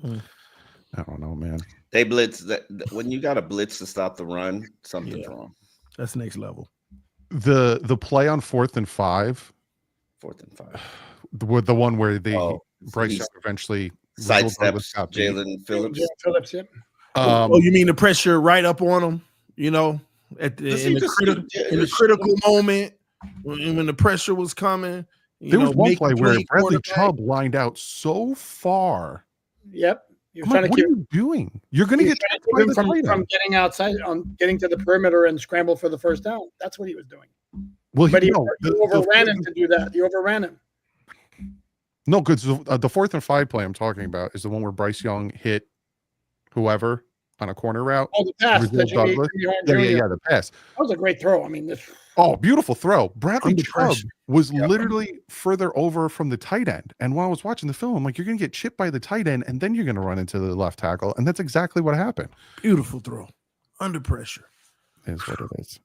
I don't know, man. They blitz that when you got a blitz to stop the run, something's wrong. That's next level. The play on 4th and 5. 4th and 5. The one where Bryce he's Young eventually sidesteps Jalen Phillips. Phillips, yep. You mean the pressure right up on him? You know, in the critical moment when the pressure was coming. There was one play where Bradley Chubb lined out so far. Yep. What are you doing? You're going to get from getting outside getting to the perimeter and scramble for the first down. That's what he was doing. Well, but he overran him to do that. He overran him. No, because the 4th and 5 play I'm talking about is the one where Bryce Young hit whoever on a corner route. Oh, the pass. Yeah, the pass. That was a great throw. I mean, beautiful throw. Bradley Chubb was literally further over from the tight end. And while I was watching the film, I'm like, you're going to get chipped by the tight end, and then you're going to run into the left tackle. And that's exactly what happened. Beautiful throw. Under pressure. Is what it is.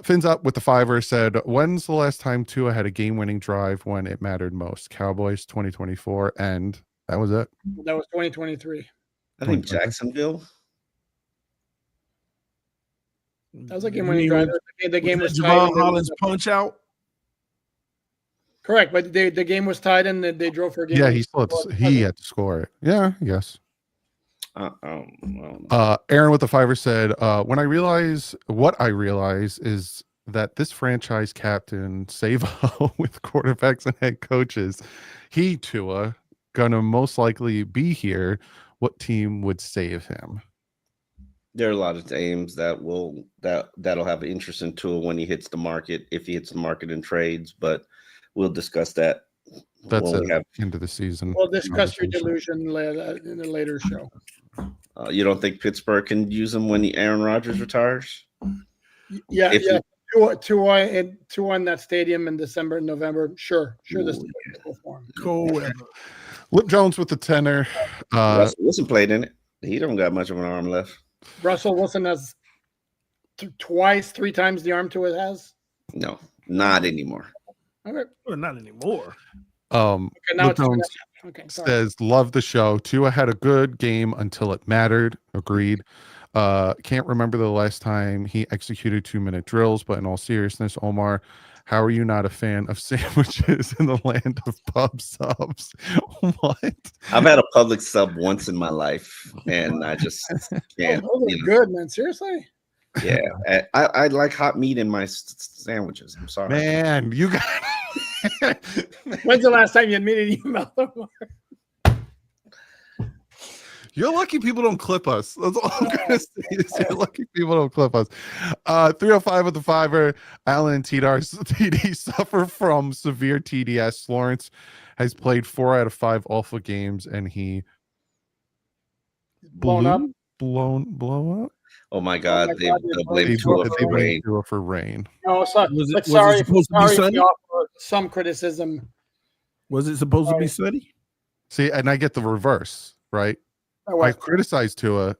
Fins up with the 5er said, when's the last time Tua had a game-winning drive when it mattered most? Cowboys 2024, and that was it. That was 2023. I think Jacksonville. That was a game-winning drive. The game was tied. Javon Holland's punch out. Correct, but the game was tied and they drove for a game. Yeah, he had to score it. Yeah, yes. Aaron with the 5er said, what I realize is that this franchise captain Savo with quarterbacks and head coaches, Tua, gonna most likely be here. What team would save him? There are a lot of teams that'll have an interest in Tua when he hits the market, if he hits the market in trades, but we'll discuss that. That's into the season. We'll discuss your delusion in a later show. You don't think Pittsburgh can use him when Aaron Rodgers retires? Yeah. Tua in that stadium in December and November. Sure. This is go for him. Cool. Lip Jones with the 10er. Russell Wilson played in it. He don't got much of an arm left. Russell Wilson has 3 times the arm Tua has. No, not anymore. Okay. Well, not anymore. Now Lip Jones says, love the show. Tua had a good game until it mattered. Agreed. Can't remember the last time he executed 2-minute drills, but in all seriousness, Omar, how are you not a fan of sandwiches in the land of pub subs? What? I've had a public sub once in my life, and I just can't. Those are good, man. Seriously? Yeah. I like hot meat in my sandwiches. I'm sorry. Man, you got When's the last time you admitted you mouth Omar? You're lucky people don't clip us. That's all I'm gonna say. You're lucky people don't clip us. 305 with the 5er. Allen and TD suffer from severe TDS. Lawrence has played 4 out of 5 alpha games, and he blown up. Oh my God! They blamed Tua for rain. No, sorry. Was it supposed to be sunny? Some criticism. Was it supposed to be sunny? See, and I get the reverse, right? I criticize Tua,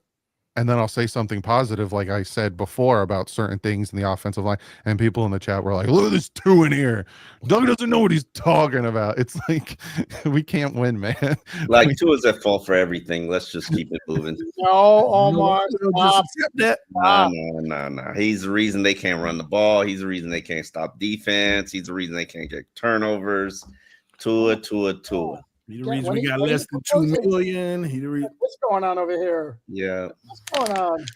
and then I'll say something positive, like I said before about certain things in the offensive line, and people in the chat were like, "Look at this Tua in here. Doug doesn't know what he's talking about." It's like we can't win, man. Like Tua's at fault for everything. Let's just keep it moving. No, Omar, just accept that. No. He's the reason they can't run the ball. He's the reason they can't stop defense. He's the reason they can't get turnovers. Tua. He the reason we got less than 2 million. What's going on over here? Yeah. What's going on?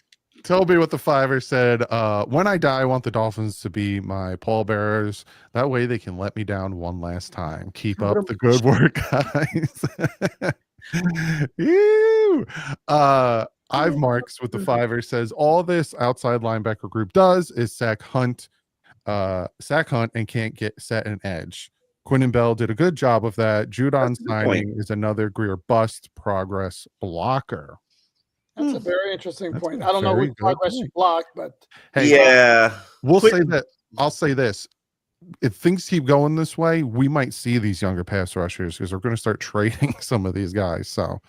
Toby with the 5er said, when I die, I want the Dolphins to be my pallbearers. That way they can let me down one last time. Keep up the good work, guys. Ew. I've Marks with the 5er says, all this outside linebacker group does is sack Hunt and can't set an edge. Quinn and Bell did a good job of that. Judon signing is another Grier bust progress blocker. That's a very interesting point. I don't know which progress you blocked, but hey, yeah, we'll say that. I'll say this: if things keep going this way, we might see these younger pass rushers because we're going to start trading some of these guys. So,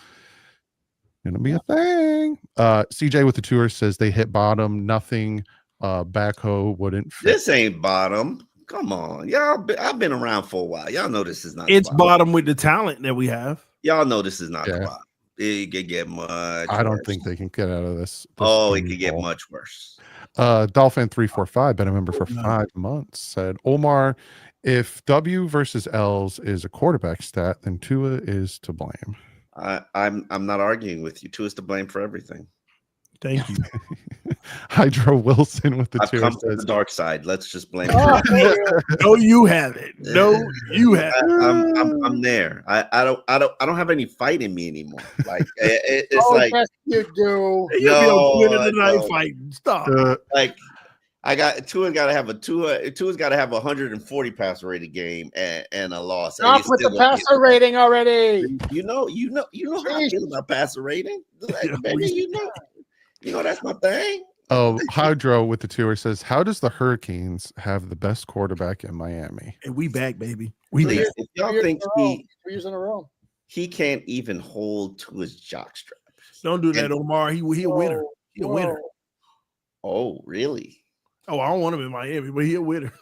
gonna be a thing. CJ with the tour says they hit bottom. Nothing. Backhoe wouldn't fit. This ain't bottom. Come on, y'all. I've been around for a while. Y'all know this is not. It's the bottom. bottom with the talent that we have. Y'all know this is not the Yeah. bottom. It could get much. I don't worse. think they can get out of this. Oh, it could get much worse. Dolphin 345, been a member for No. 5 months, said Omar, if W versus L's is a quarterback stat, then Tua is to blame. I'm not arguing with you. Tua is to blame for everything. Thank you. Hydro Wilson with the I've two come to the says, dark side. Let's just blame. Oh, No, you have it. No, you have it. I'm there. I don't have any fight in me anymore. Like it's like yes, you do. You'll be on Twitter tonight no. fighting. Stop. like I got Tua's got to have Tua's got to have a 140 passer rated game and a loss. Stop with the passer rating already. You know how I feel about passer rating. Like, baby, you know that's my thing. Oh, Hydro with the tour says, how does the Hurricanes have the best quarterback in Miami? And we back, baby. We Please, back. if y'all think 2 years in a row. he can't even hold to his jockstrap. Don't do that, Omar. He a winner. He a winner. Oh, really? Oh, I don't want him in Miami, but he a winner.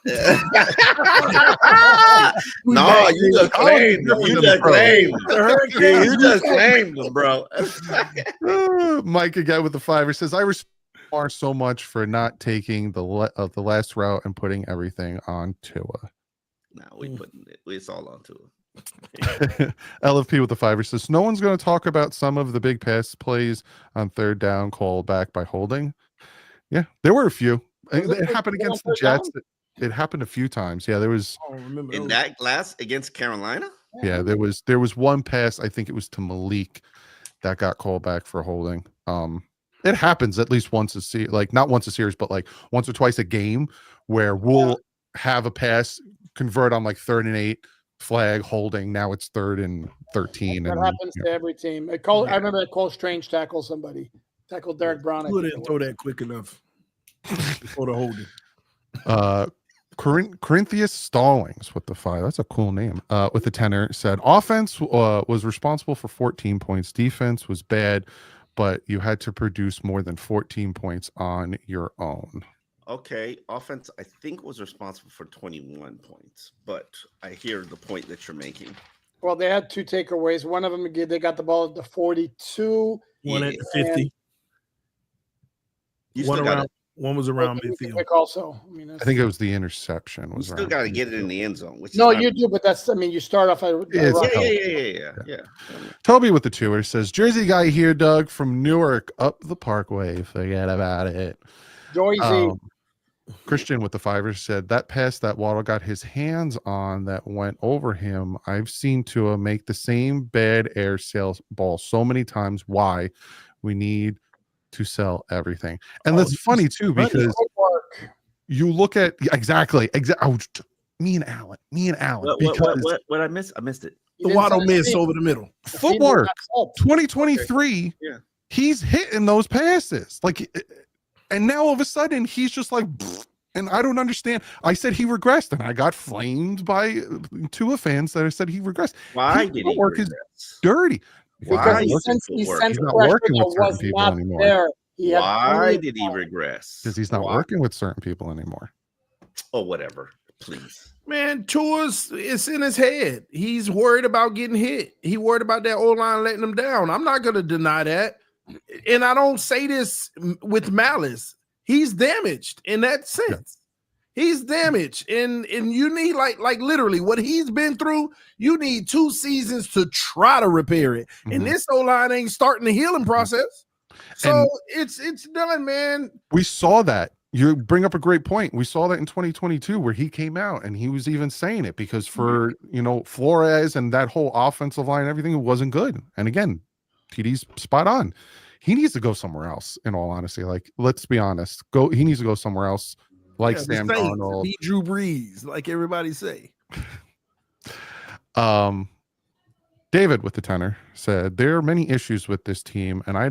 No, you just claimed him. You just claimed him. You just claimed him, bro. Mike again with the 5 says, I respect Omar so much for not taking the last route and putting everything on Tua. No, we putting it. It's all on Tua. LFP with the 5 says, no one's going to talk about some of the big pass plays on 3rd down called back by holding. Yeah, there were a few. It happened against the Jets. It happened a few times. Yeah, there was. I don't remember In that last against Carolina. Yeah, there was one pass. I think it was to Malik that got called back for holding. It happens at least once a series, like not once a series, but like once or twice a game, where we'll have a pass convert on like 3rd and 8, flag holding. Now it's 3rd and 13. That happens to every team. I remember that Cole Strange tackled somebody. Tackled Derek Brown. Tua didn't throw that quick enough for the holding. Corinthians Stallings with the 5. That's a cool name. With the 10 said offense was responsible for 14 points. Defense was bad, but you had to produce more than 14 points on your own. Okay, offense I think was responsible for 21 points, but I hear the point that you're making. Well, they had 2 takeaways. One of them, they got the ball at the 42. One at the 50. One was around midfield. Also, I think it was the interception. You still got to get it in the end zone. No, you do, but that's. I mean, you start off. Yeah. Toby with the 2 says, Jersey guy here, Doug from Newark up the Parkway. Forget about it. Joyzy. Christian with the 5 said that pass that Waddle got his hands on that went over him. I've seen Tua make the same bad air sales ball so many times. Why? We need to sell everything. And that's funny too, because you look at exactly. Me and Alan. What I missed? I missed it. The Waddle miss over the middle. Footwork 2023. Yeah. He's hitting those passes. Like, and now all of a sudden he's just like, and I don't understand. I said he regressed, and I got flamed by Tua fans that I said he regressed. Why His did he footwork regress? is dirty. Because he sensed not working with certain was people not anymore. there. Why did he regress? Because he's not working with certain people anymore. Oh, whatever. Please. Man, Tua's it's in his head. He's worried about getting hit. He worried about that O-line letting him down. I'm not going to deny that. And I don't say this with malice. He's damaged in that sense. He's damaged. And you need like literally what he's been through, you need 2 seasons to try to repair it. Mm-hmm. And this O-line ain't starting the healing process. So and it's done, man. We saw that. You bring up a great point. We saw that in 2022 where he came out and he was even saying it because for, Flores and that whole offensive line and everything, it wasn't good. And again, TD's spot on. He needs to go somewhere else, in all honesty. Like, let's be honest. He needs to go somewhere else, like Sam Darnold. Be Drew Brees, like everybody say. David with the 10 said, there are many issues with this team, and I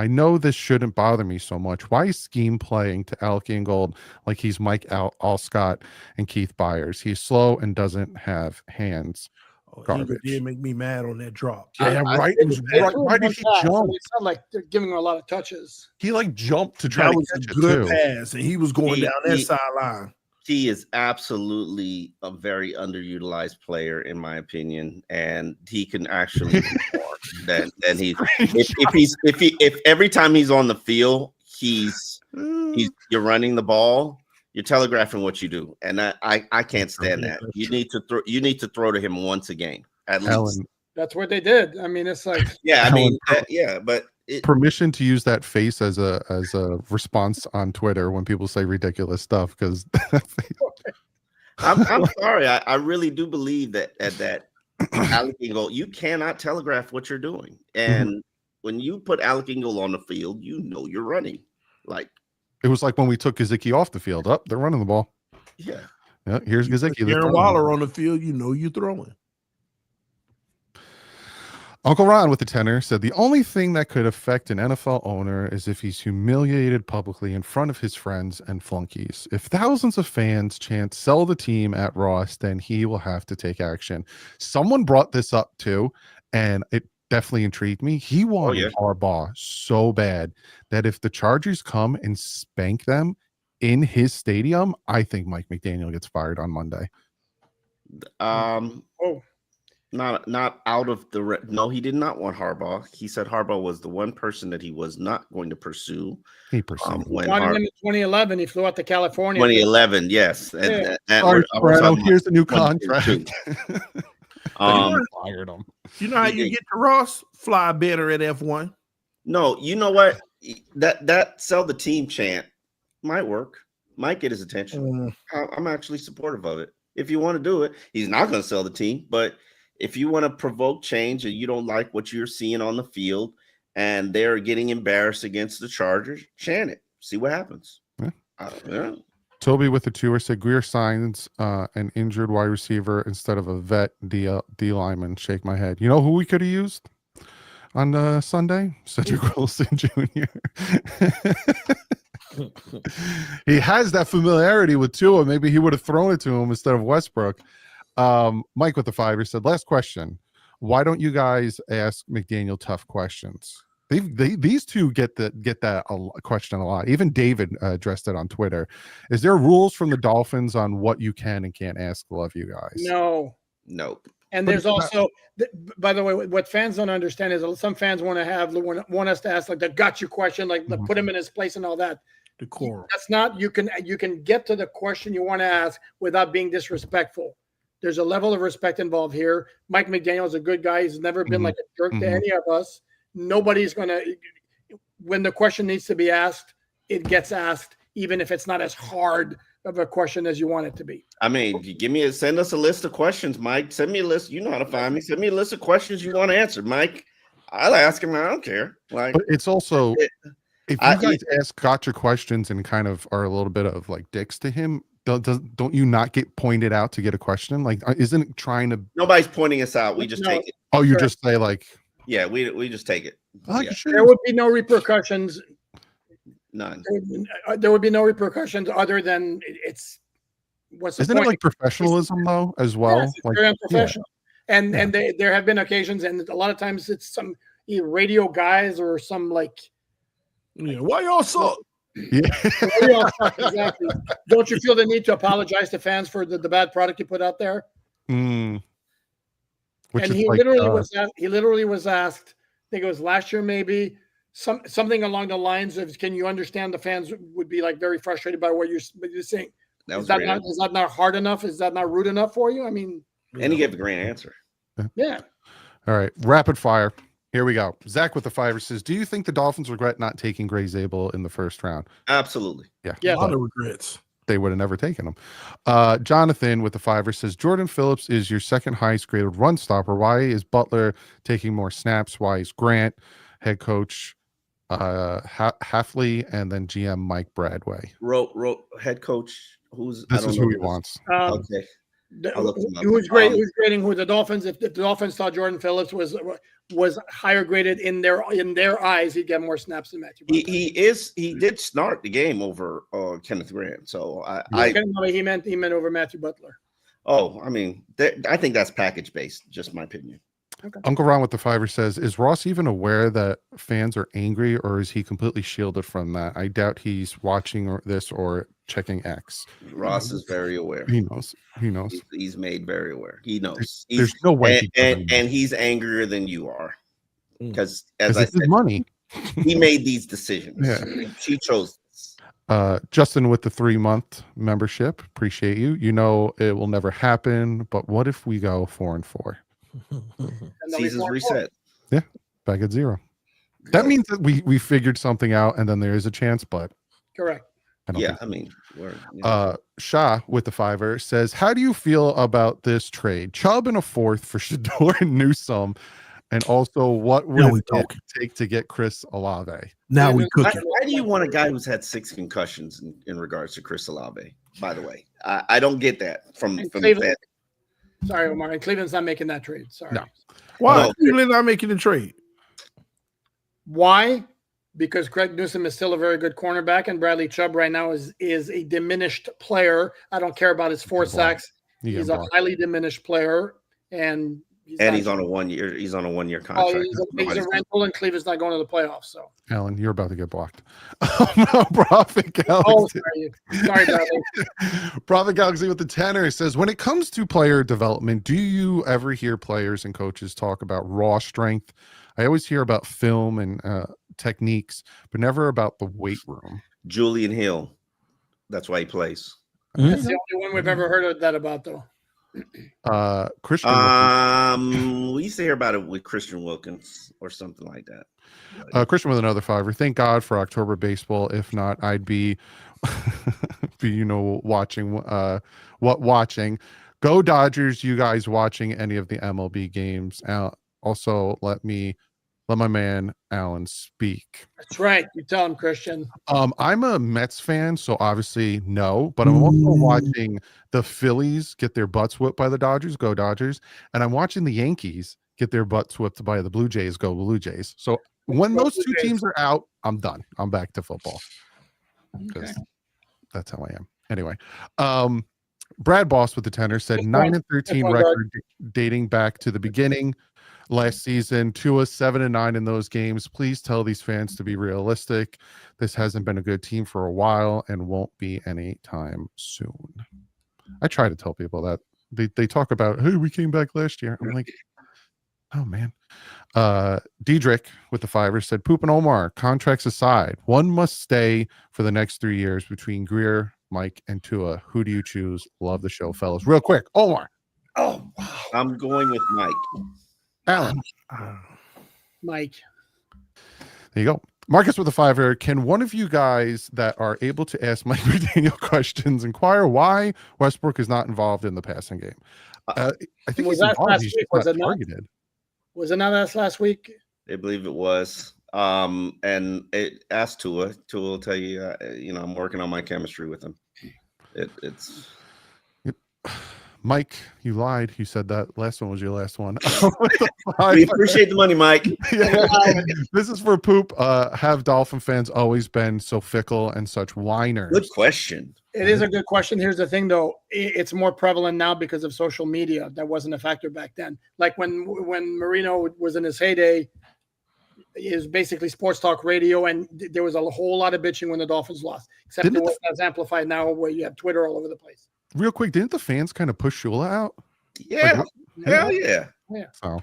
know this shouldn't bother me so much. Why is Scheme playing to Alec Ingold like he's Mike Alstott and Keith Byers? He's slow and doesn't have hands. Garbage. He did make me mad on that drop. Yeah, right. Why did he jump? It's not like they're giving him a lot of touches. He jumped to try that to was catch a good it too. pass, and he was going down that sideline. He is absolutely a very underutilized player, in my opinion, and he can actually do more than he. If every time he's on the field, you're running the ball, you're telegraphing what you do, and I can't stand that. You need to throw to him once a game at least. That's what they did. I mean, it's like but permission to use that face as a response on Twitter when people say ridiculous stuff, because I'm sorry. I really do believe that at that Alec Ingle, you cannot telegraph what you're doing. And when you put Alec Ingle on the field, you're running. Like it was like when we took Gesicki off the field. Up, they're running the ball. Yeah. Here's Gesicki. Aaron Waller on the field, you're throwing. Uncle Ron with the tenor said the only thing that could affect an NFL owner is if he's humiliated publicly in front of his friends and flunkies. If thousands of fans chant sell the team at Ross, then he will have to take action. Someone brought this up too, and it definitely intrigued me. He wanted Harbaugh so bad that if the Chargers come and spank them in his stadium, I think Mike McDaniel gets fired on Monday. Not out of the no, he did not want Harbaugh. He said Harbaugh was the one person that he was not going to pursue. He pursued when him in 2011. He flew out to California. 2011, yes. Yeah. Here's the new contract. Fired him. You know how you get to Ross? Fly better at F1. No, you know what? That sell the team chant might work. Might get his attention. I'm actually supportive of it. If you want to do it, he's not going to sell the team, but if you want to provoke change and you don't like what you're seeing on the field and they're getting embarrassed against the Chargers, chant it. See what happens. Yeah. Toby with the tour said Grier signs an injured wide receiver instead of a vet D lineman. Shake my head. You know who we could have used on Sunday? Cedric Wilson Jr. He has that familiarity with Tua. Maybe he would have thrown it to him instead of Westbrook. Mike with the fiver said, last question. Why don't you guys ask McDaniel tough questions? These two get that question a lot. Even David addressed it on Twitter. Is there rules from the Dolphins on what you can and can't ask of you guys? No. Nope. And there's also, by the way, what fans don't understand is some fans want us to ask like the gotcha question, like put him in his place and all that. Decorum. That's not, you can get to the question you want to ask without being disrespectful. There's a level of respect involved here. Mike McDaniel is a good guy. He's never been like a jerk to any of us. Nobody's going to, when the question needs to be asked, it gets asked, even if it's not as hard of a question as you want it to be. I mean, send us a list of questions, Mike. Send me a list. You know how to find me. Send me a list of questions you want to answer, Mike. I'll ask him. I don't care. Like, but it's also, if you guys ask gotcha questions and kind of are a little bit of like dicks to him, don't you not get pointed out to get a question? Like, isn't it trying to? Nobody's pointing us out. We just take it. Oh, you just say like, yeah, we just take it. There would be no repercussions. None. There would be no repercussions other than it's. Isn't it like professionalism though as well? Yes, it's very unprofessional. Yeah. And there have been occasions, and a lot of times it's some radio guys or some like. Yeah, why y'all suck? Yeah. Exactly. Don't you feel the need to apologize to fans for the bad product you put out there? Mm. And he literally was asked, I think it was last year maybe, something along the lines of, can you understand the fans would be like very frustrated by what you're saying? Is that not hard enough? Is that not rude enough for you? I mean, and he gave a great answer. Yeah. All right. Rapid fire. Here we go. Zach with the fiver says, do you think the Dolphins regret not taking Gray Zabel in the first round? Absolutely. Yeah. A lot of regrets. They would have never taken him. Jonathan with the fiver says, Jordan Phillips is your second highest graded run stopper. Why is Butler taking more snaps? Why is Grant, head coach Hafley, and then GM Mike Bradway? Head coach. This is who he wants. Okay. Who's grading who the Dolphins? If the Dolphins thought Jordan Phillips was higher graded in their eyes, he'd get more snaps than Matthew Butler. He did start the game over Kenneth Grant. So he meant over Matthew Butler. Oh, I mean, I think that's package based. Just my opinion. Okay. Uncle Ron with the fiver says, is Ross even aware that fans are angry, or is he completely shielded from that? I doubt he's watching this or checking X. Ross is very aware. He knows. He knows. He's made very aware. He knows. There's no way he doesn't know. And he's angrier than you are. Because as I It's his said, money. he made these decisions. Yeah. She chose this. Justin with the 3-month membership. Appreciate you. You know it will never happen, but what if we go 4-4? Season's reset. Yeah, back at 0. That means that we figured something out, and then there is a chance, but Correct. I mean, we're, Shah with the fiver says, how do you feel about this trade? Chubb in a 4th for Shador and Newsome, and also what would it take to get Chris Olave? Now we cook it. Why do you want a guy who's had 6 concussions in regards to Chris Olave? By the way, I don't get that from Cleveland. Sorry, Omar. And Cleveland's not making that trade. Sorry. No. Why are Cleveland not making the trade? Why? Because Craig Newsome is still a very good cornerback, and Bradley Chubb right now is a diminished player. I don't care about his 4 sacks. He's a highly diminished player, and he's on a 1-year. He's on a 1-year contract. He's a rental, and Cleveland's not going to the playoffs. So, Alan, you're about to get blocked. Oh no, Prophet Galaxy. Sorry, Bradley. Prophet Galaxy with the tenor says, when it comes to player development, do you ever hear players and coaches talk about raw strength? I always hear about film and techniques, but never about the weight room. Julian Hill. That's why he plays. That's the only one we've ever heard of that about, though. Christian we used to hear about it with Christian Wilkins or something like that. Christian with another fiver. Thank God for October baseball. If not, I'd be watching watching. Go Dodgers. You guys watching any of the MLB games? Also let my man Alan speak. That's right. You tell him, Christian. I'm a Mets fan, so obviously no, but I'm also watching the Phillies get their butts whipped by the Dodgers. Go Dodgers. And I'm watching the Yankees get their butts whipped by the Blue Jays. Go Blue Jays. So when those two teams are out, I'm done. I'm back to football. Because that's how I am. Anyway, Brad Boss with the tenor said 9-13 record dating back to the beginning. Last season, Tua 7-9 in those games. Please tell these fans to be realistic. This hasn't been a good team for a while and won't be anytime soon. I try to tell people that. They talk about, hey, we came back last year. I'm like, oh man. Diedrich with the fiver said, Poop and Omar, contracts aside, one must stay for the next 3 years between Grier, Mike, and Tua. Who do you choose? Love the show, fellas. Real quick, Omar. Oh, wow. I'm going with Mike. Alan. Mike. There you go. Marcus with a fiver. Can one of you guys that are able to ask Mike McDaniel questions inquire why Westbrook is not involved in the passing game? I think was he's that involved. last He's week? just Was not it not? targeted. Was it not us last week? I believe it was. And it asked Tua. Tua will tell you, I'm working on my chemistry with him. It's. Mike, you lied. You said that last one was your last one. We appreciate the money, Mike. Yeah. This is for Poop. Have Dolphin fans always been so fickle and such whiners? Good question. It is a good question. Here's the thing, though. It's more prevalent now because of social media. That wasn't a factor back then. Like when Marino was in his heyday, it was basically sports talk radio, and there was a whole lot of bitching when the Dolphins lost. Except it was as amplified now, where you have Twitter all over the place. Real quick, didn't the fans kind of push Shula out? Yeah. Hell yeah. So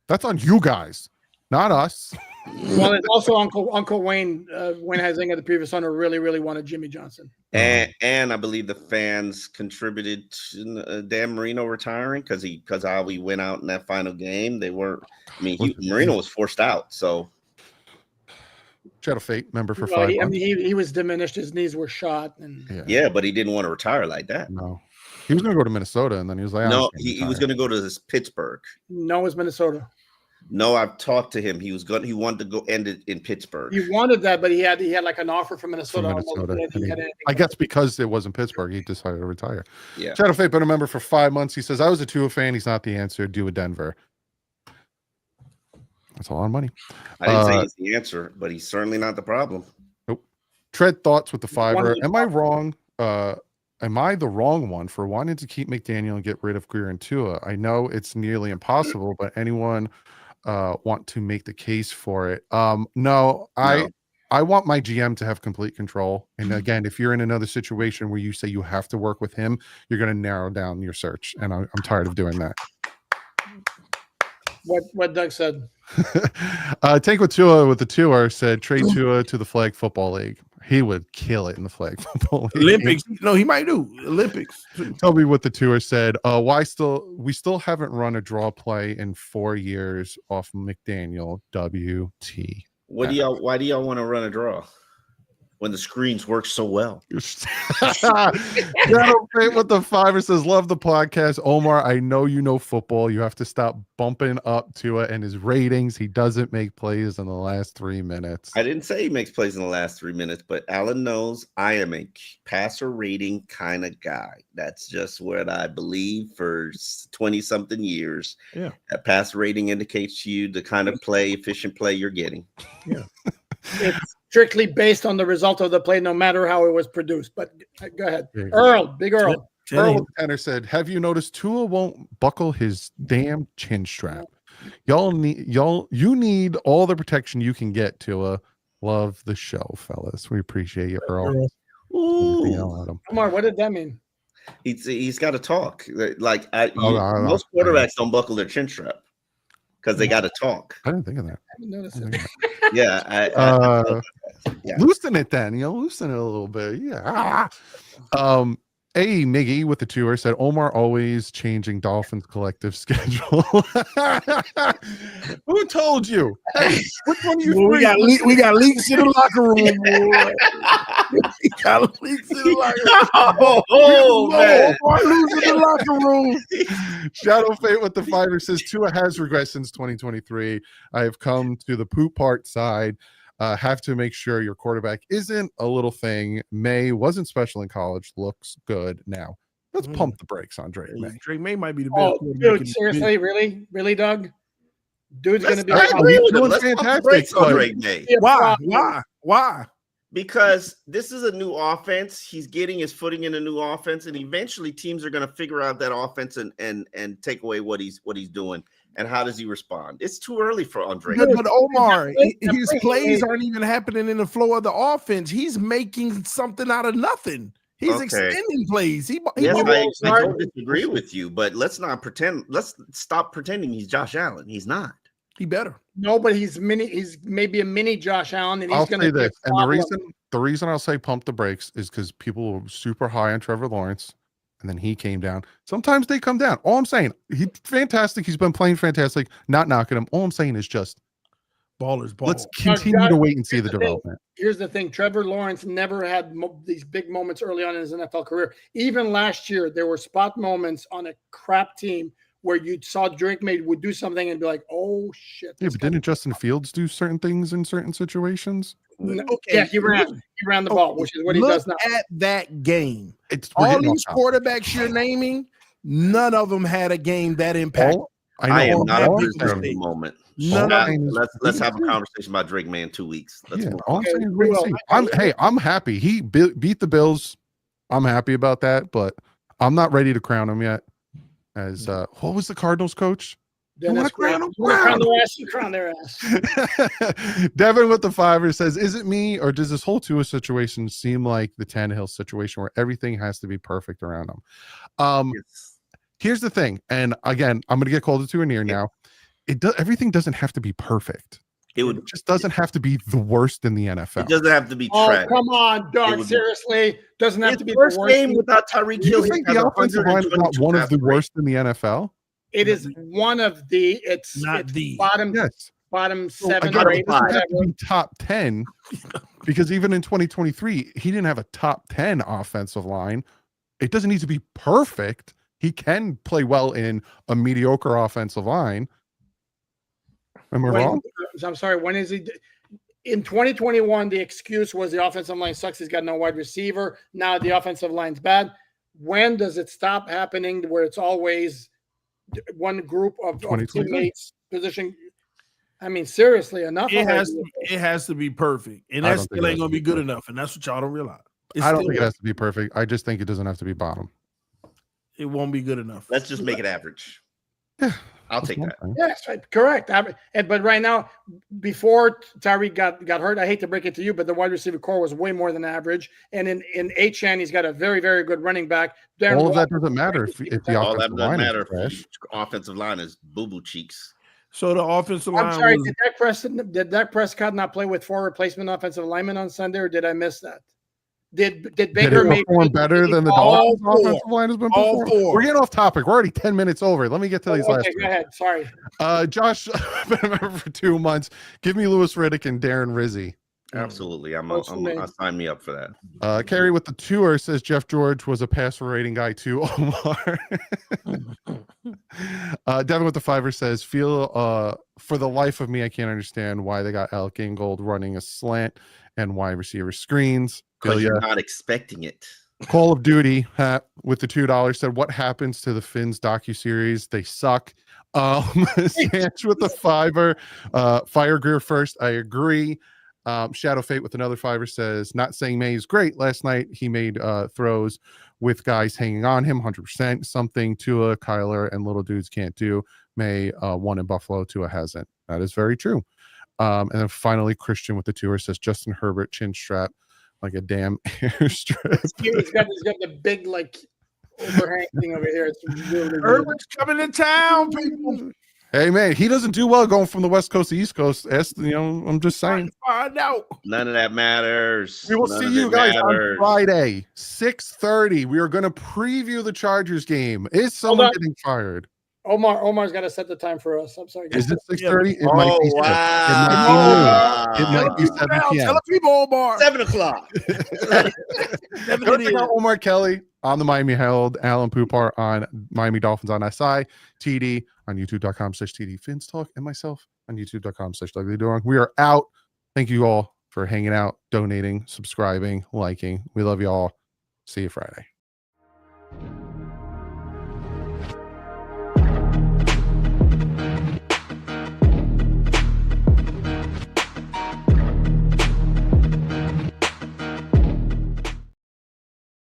that's on you guys, not us. Well, it's also Uncle Wayne Huizenga, the previous owner, really wanted Jimmy Johnson. And I believe the fans contributed to Dan Marino retiring because how we went out in that final game. They weren't. I mean, Marino was forced out. So. Shadow Fate member for 5 months. He was diminished. His knees were shot. And yeah, but he didn't want to retire like that. No. He was going to go to Minnesota, and then he was like, no, he was going to go to Pittsburgh. No, it was Minnesota. No, I've talked to him. He wanted to go end it in Pittsburgh. He wanted that, but he had like an offer from Minnesota. I guess because it wasn't Pittsburgh, he decided to retire. Yeah. Shadow Fate been a member for 5 months. He says, I was a Tua fan. He's not the answer. Do a Denver. That's a lot of money. I didn't say he's the answer, but he's certainly not the problem. Nope. Tread thoughts with the fiver. Am I wrong? am I the wrong one for wanting to keep McDaniel and get rid of Grier and Tua? I know it's nearly impossible, but anyone want to make the case for it? No. I want my GM to have complete control. And again, if you're in another situation where you say you have to work with him, you're going to narrow down your search. And I'm tired of doing that. What Doug said. Take with Tua with the tour said trade Tua to the Flag Football League. He would kill it in the Flag Football League. Olympics. No, he might do Olympics. Tell me what the tour said. We still haven't run a draw play in 4 years off McDaniel. WT. Why do y'all want to run a draw when the screens work so well? What the Fiver says, love the podcast. Omar, I know you know football. You have to stop bumping up Tua and his ratings. He doesn't make plays in the last 3 minutes. I didn't say he makes plays in the last 3 minutes, but Alan knows I am a passer rating kind of guy. That's just what I believe for 20-something years. Yeah. A pass rating indicates to you the kind of efficient play you're getting. Yeah. It's strictly based on the result of the play, no matter how it was produced. But go ahead. Earl, Big Earl. Earl Tanner said, have you noticed Tua won't buckle his damn chin strap? You need all the protection you can get, Tua. Love the show, fellas. We appreciate you, Earl. Ooh. Omar, what did that mean? He's got to talk. Like most quarterbacks don't buckle their chin strap because they got to talk. I didn't think of that. I didn't notice it. Yeah. Yeah. Loosen it then, loosen it a little bit. Yeah. A Miggy with the tour said Omar always changing Dolphins Collective schedule. Who told you? Hey, which one of you? Well, we got leaks in the locker room. Boy. We got leaks in the locker room. Oh man. Omar losing the locker room. Shadow Fate with the Fiver says Tua has regressed since 2023. I have come to the poop part side. Have to make sure your quarterback isn't a little thing. May wasn't special in college. Looks good now. Let's pump the brakes on Drake May. Drake May might be the best. Dude, seriously, really, Doug? Dude's going to be fantastic. Drake May. Why? Because this is a new offense. He's getting his footing in a new offense, and eventually teams are going to figure out that offense and take away what he's doing. And how does he respond? It's too early for Andre. But Omar, his plays aren't even happening in the flow of the offense. He's making something out of nothing. He's extending plays. I don't disagree with you, but let's not pretend. Let's stop pretending he's Josh Allen. He's not. He better. No, but he's maybe a mini Josh Allen, and he's going to say this. And the reason I'll say pump the brakes is because people were super high on Trevor Lawrence. And then he came down. Sometimes they come down. All I'm saying, he's fantastic. He's been playing fantastic. Not knocking him. All I'm saying is just ballers. Let's continue to wait and see the development. Here's the thing. Trevor Lawrence never had these big moments early on in his NFL career. Even last year, there were spot moments on a crap team where you saw Drake May would do something and be like, oh, shit. Yeah, but didn't Justin Fields do certain things in certain situations? Okay. Yeah, he ran the ball, which is what he does now. At that game, all these quarterbacks you're naming, none of them had a game that impactful. I am not a prisoner of the moment. Let's have a conversation about Drake May in 2 weeks. I'm happy. He beat the Bills. I'm happy about that, but I'm not ready to crown him yet. As what was the Cardinals coach? Crown their ass. Devin with the Fiver says, is it me or does this whole Tua situation seem like the Tannehill situation where everything has to be perfect around him? Here's the thing, and again, I'm going to get called to an ear now. Everything doesn't have to be perfect. It just doesn't have to be the worst in the NFL. It doesn't have to be trash. Come on, Doug. Seriously, doesn't have to be the worst game without Tyreek Hill. You think the offensive line is not one of the worst in the NFL? It is one of the. It's bottom. Yes. Bottom 7 or 8. It doesn't have to be top 10 because even in 2023, he didn't have a top 10 offensive line. It doesn't need to be perfect. He can play well in a mediocre offensive line. Am I wrong? I'm sorry. When is he? In 2021, the excuse was the offensive line sucks. He's got no wide receiver. Now the offensive line's bad. When does it stop happening where it's always one group of teammates position? I mean, seriously, enough. It has to be perfect, and that still ain't gonna be good enough, and that's what y'all don't realize. It's I don't still- think it has to be perfect. I just think it doesn't have to be bottom. It won't be good enough. Let's just make it average. Yeah, I'll take that. Yes, right, correct. But right now, before Tyreek got hurt, I hate to break it to you, but the wide receiver core was way more than average. And in Achane, he's got a very, very good running back. Darren All of that Waddle- doesn't matter if the All that offensive doesn't line matter. is trash. If offensive line is boo-boo cheeks. So the offensive line I'm sorry, was did Dak Prescott not play with 4 replacement offensive linemen on Sunday, or did I miss that? Did Did Baker it perform better than the all Dolphins four. offensive line has been All performing? four. We're getting off topic. We're already 10 minutes over. Let me get to these last Okay, two. go ahead. Sorry. Josh, been a member for 2 months. Give me Lewis Riddick and Darren Rizzi. Absolutely. I'll sign me up for that. Carrie with the tour says Jeff George was a passer rating guy too. Omar. Devin with the fiver says, for the life of me, I can't understand why they got Alec Ingold running a slant and wide receiver screens. Because you're not expecting it. Call of Duty with the $2 said, what happens to the Finns docuseries? They suck. Sanch with the fiver. Fire Grier first. I agree. Shadow Fate with another fiver says, not saying May is great. Last night he made throws with guys hanging on him 100%. Something Tua, Kyler, and little dudes can't do. May won in Buffalo, Tua hasn't. That is very true. And then finally, Christian with the tour says, Justin Herbert chin strap like a damn airstrip. He's got the big overhang thing over here. It's really Herbert's coming to town, people. Hey man, he doesn't do well going from the West Coast to East Coast. I'm just saying. Find out. None of that matters. We will None see of you it guys matters. on Friday, 6:30. We are going to preview the Chargers game. Is someone on. getting fired? Omar's got to set the time for us. I'm sorry. Is it 6:30? Oh, It might be 6. wow. It might be 7 p.m. Tell the people, Omar. 7 o'clock. Go check out Omar Kelly on the Miami Herald, Alan Poupar on Miami Dolphins on SI, TD on youtube.com/TD Fins Talk, and myself on youtube.com/DougLeeDurong. We are out. Thank you all for hanging out, donating, subscribing, liking. We love you all. See you Friday.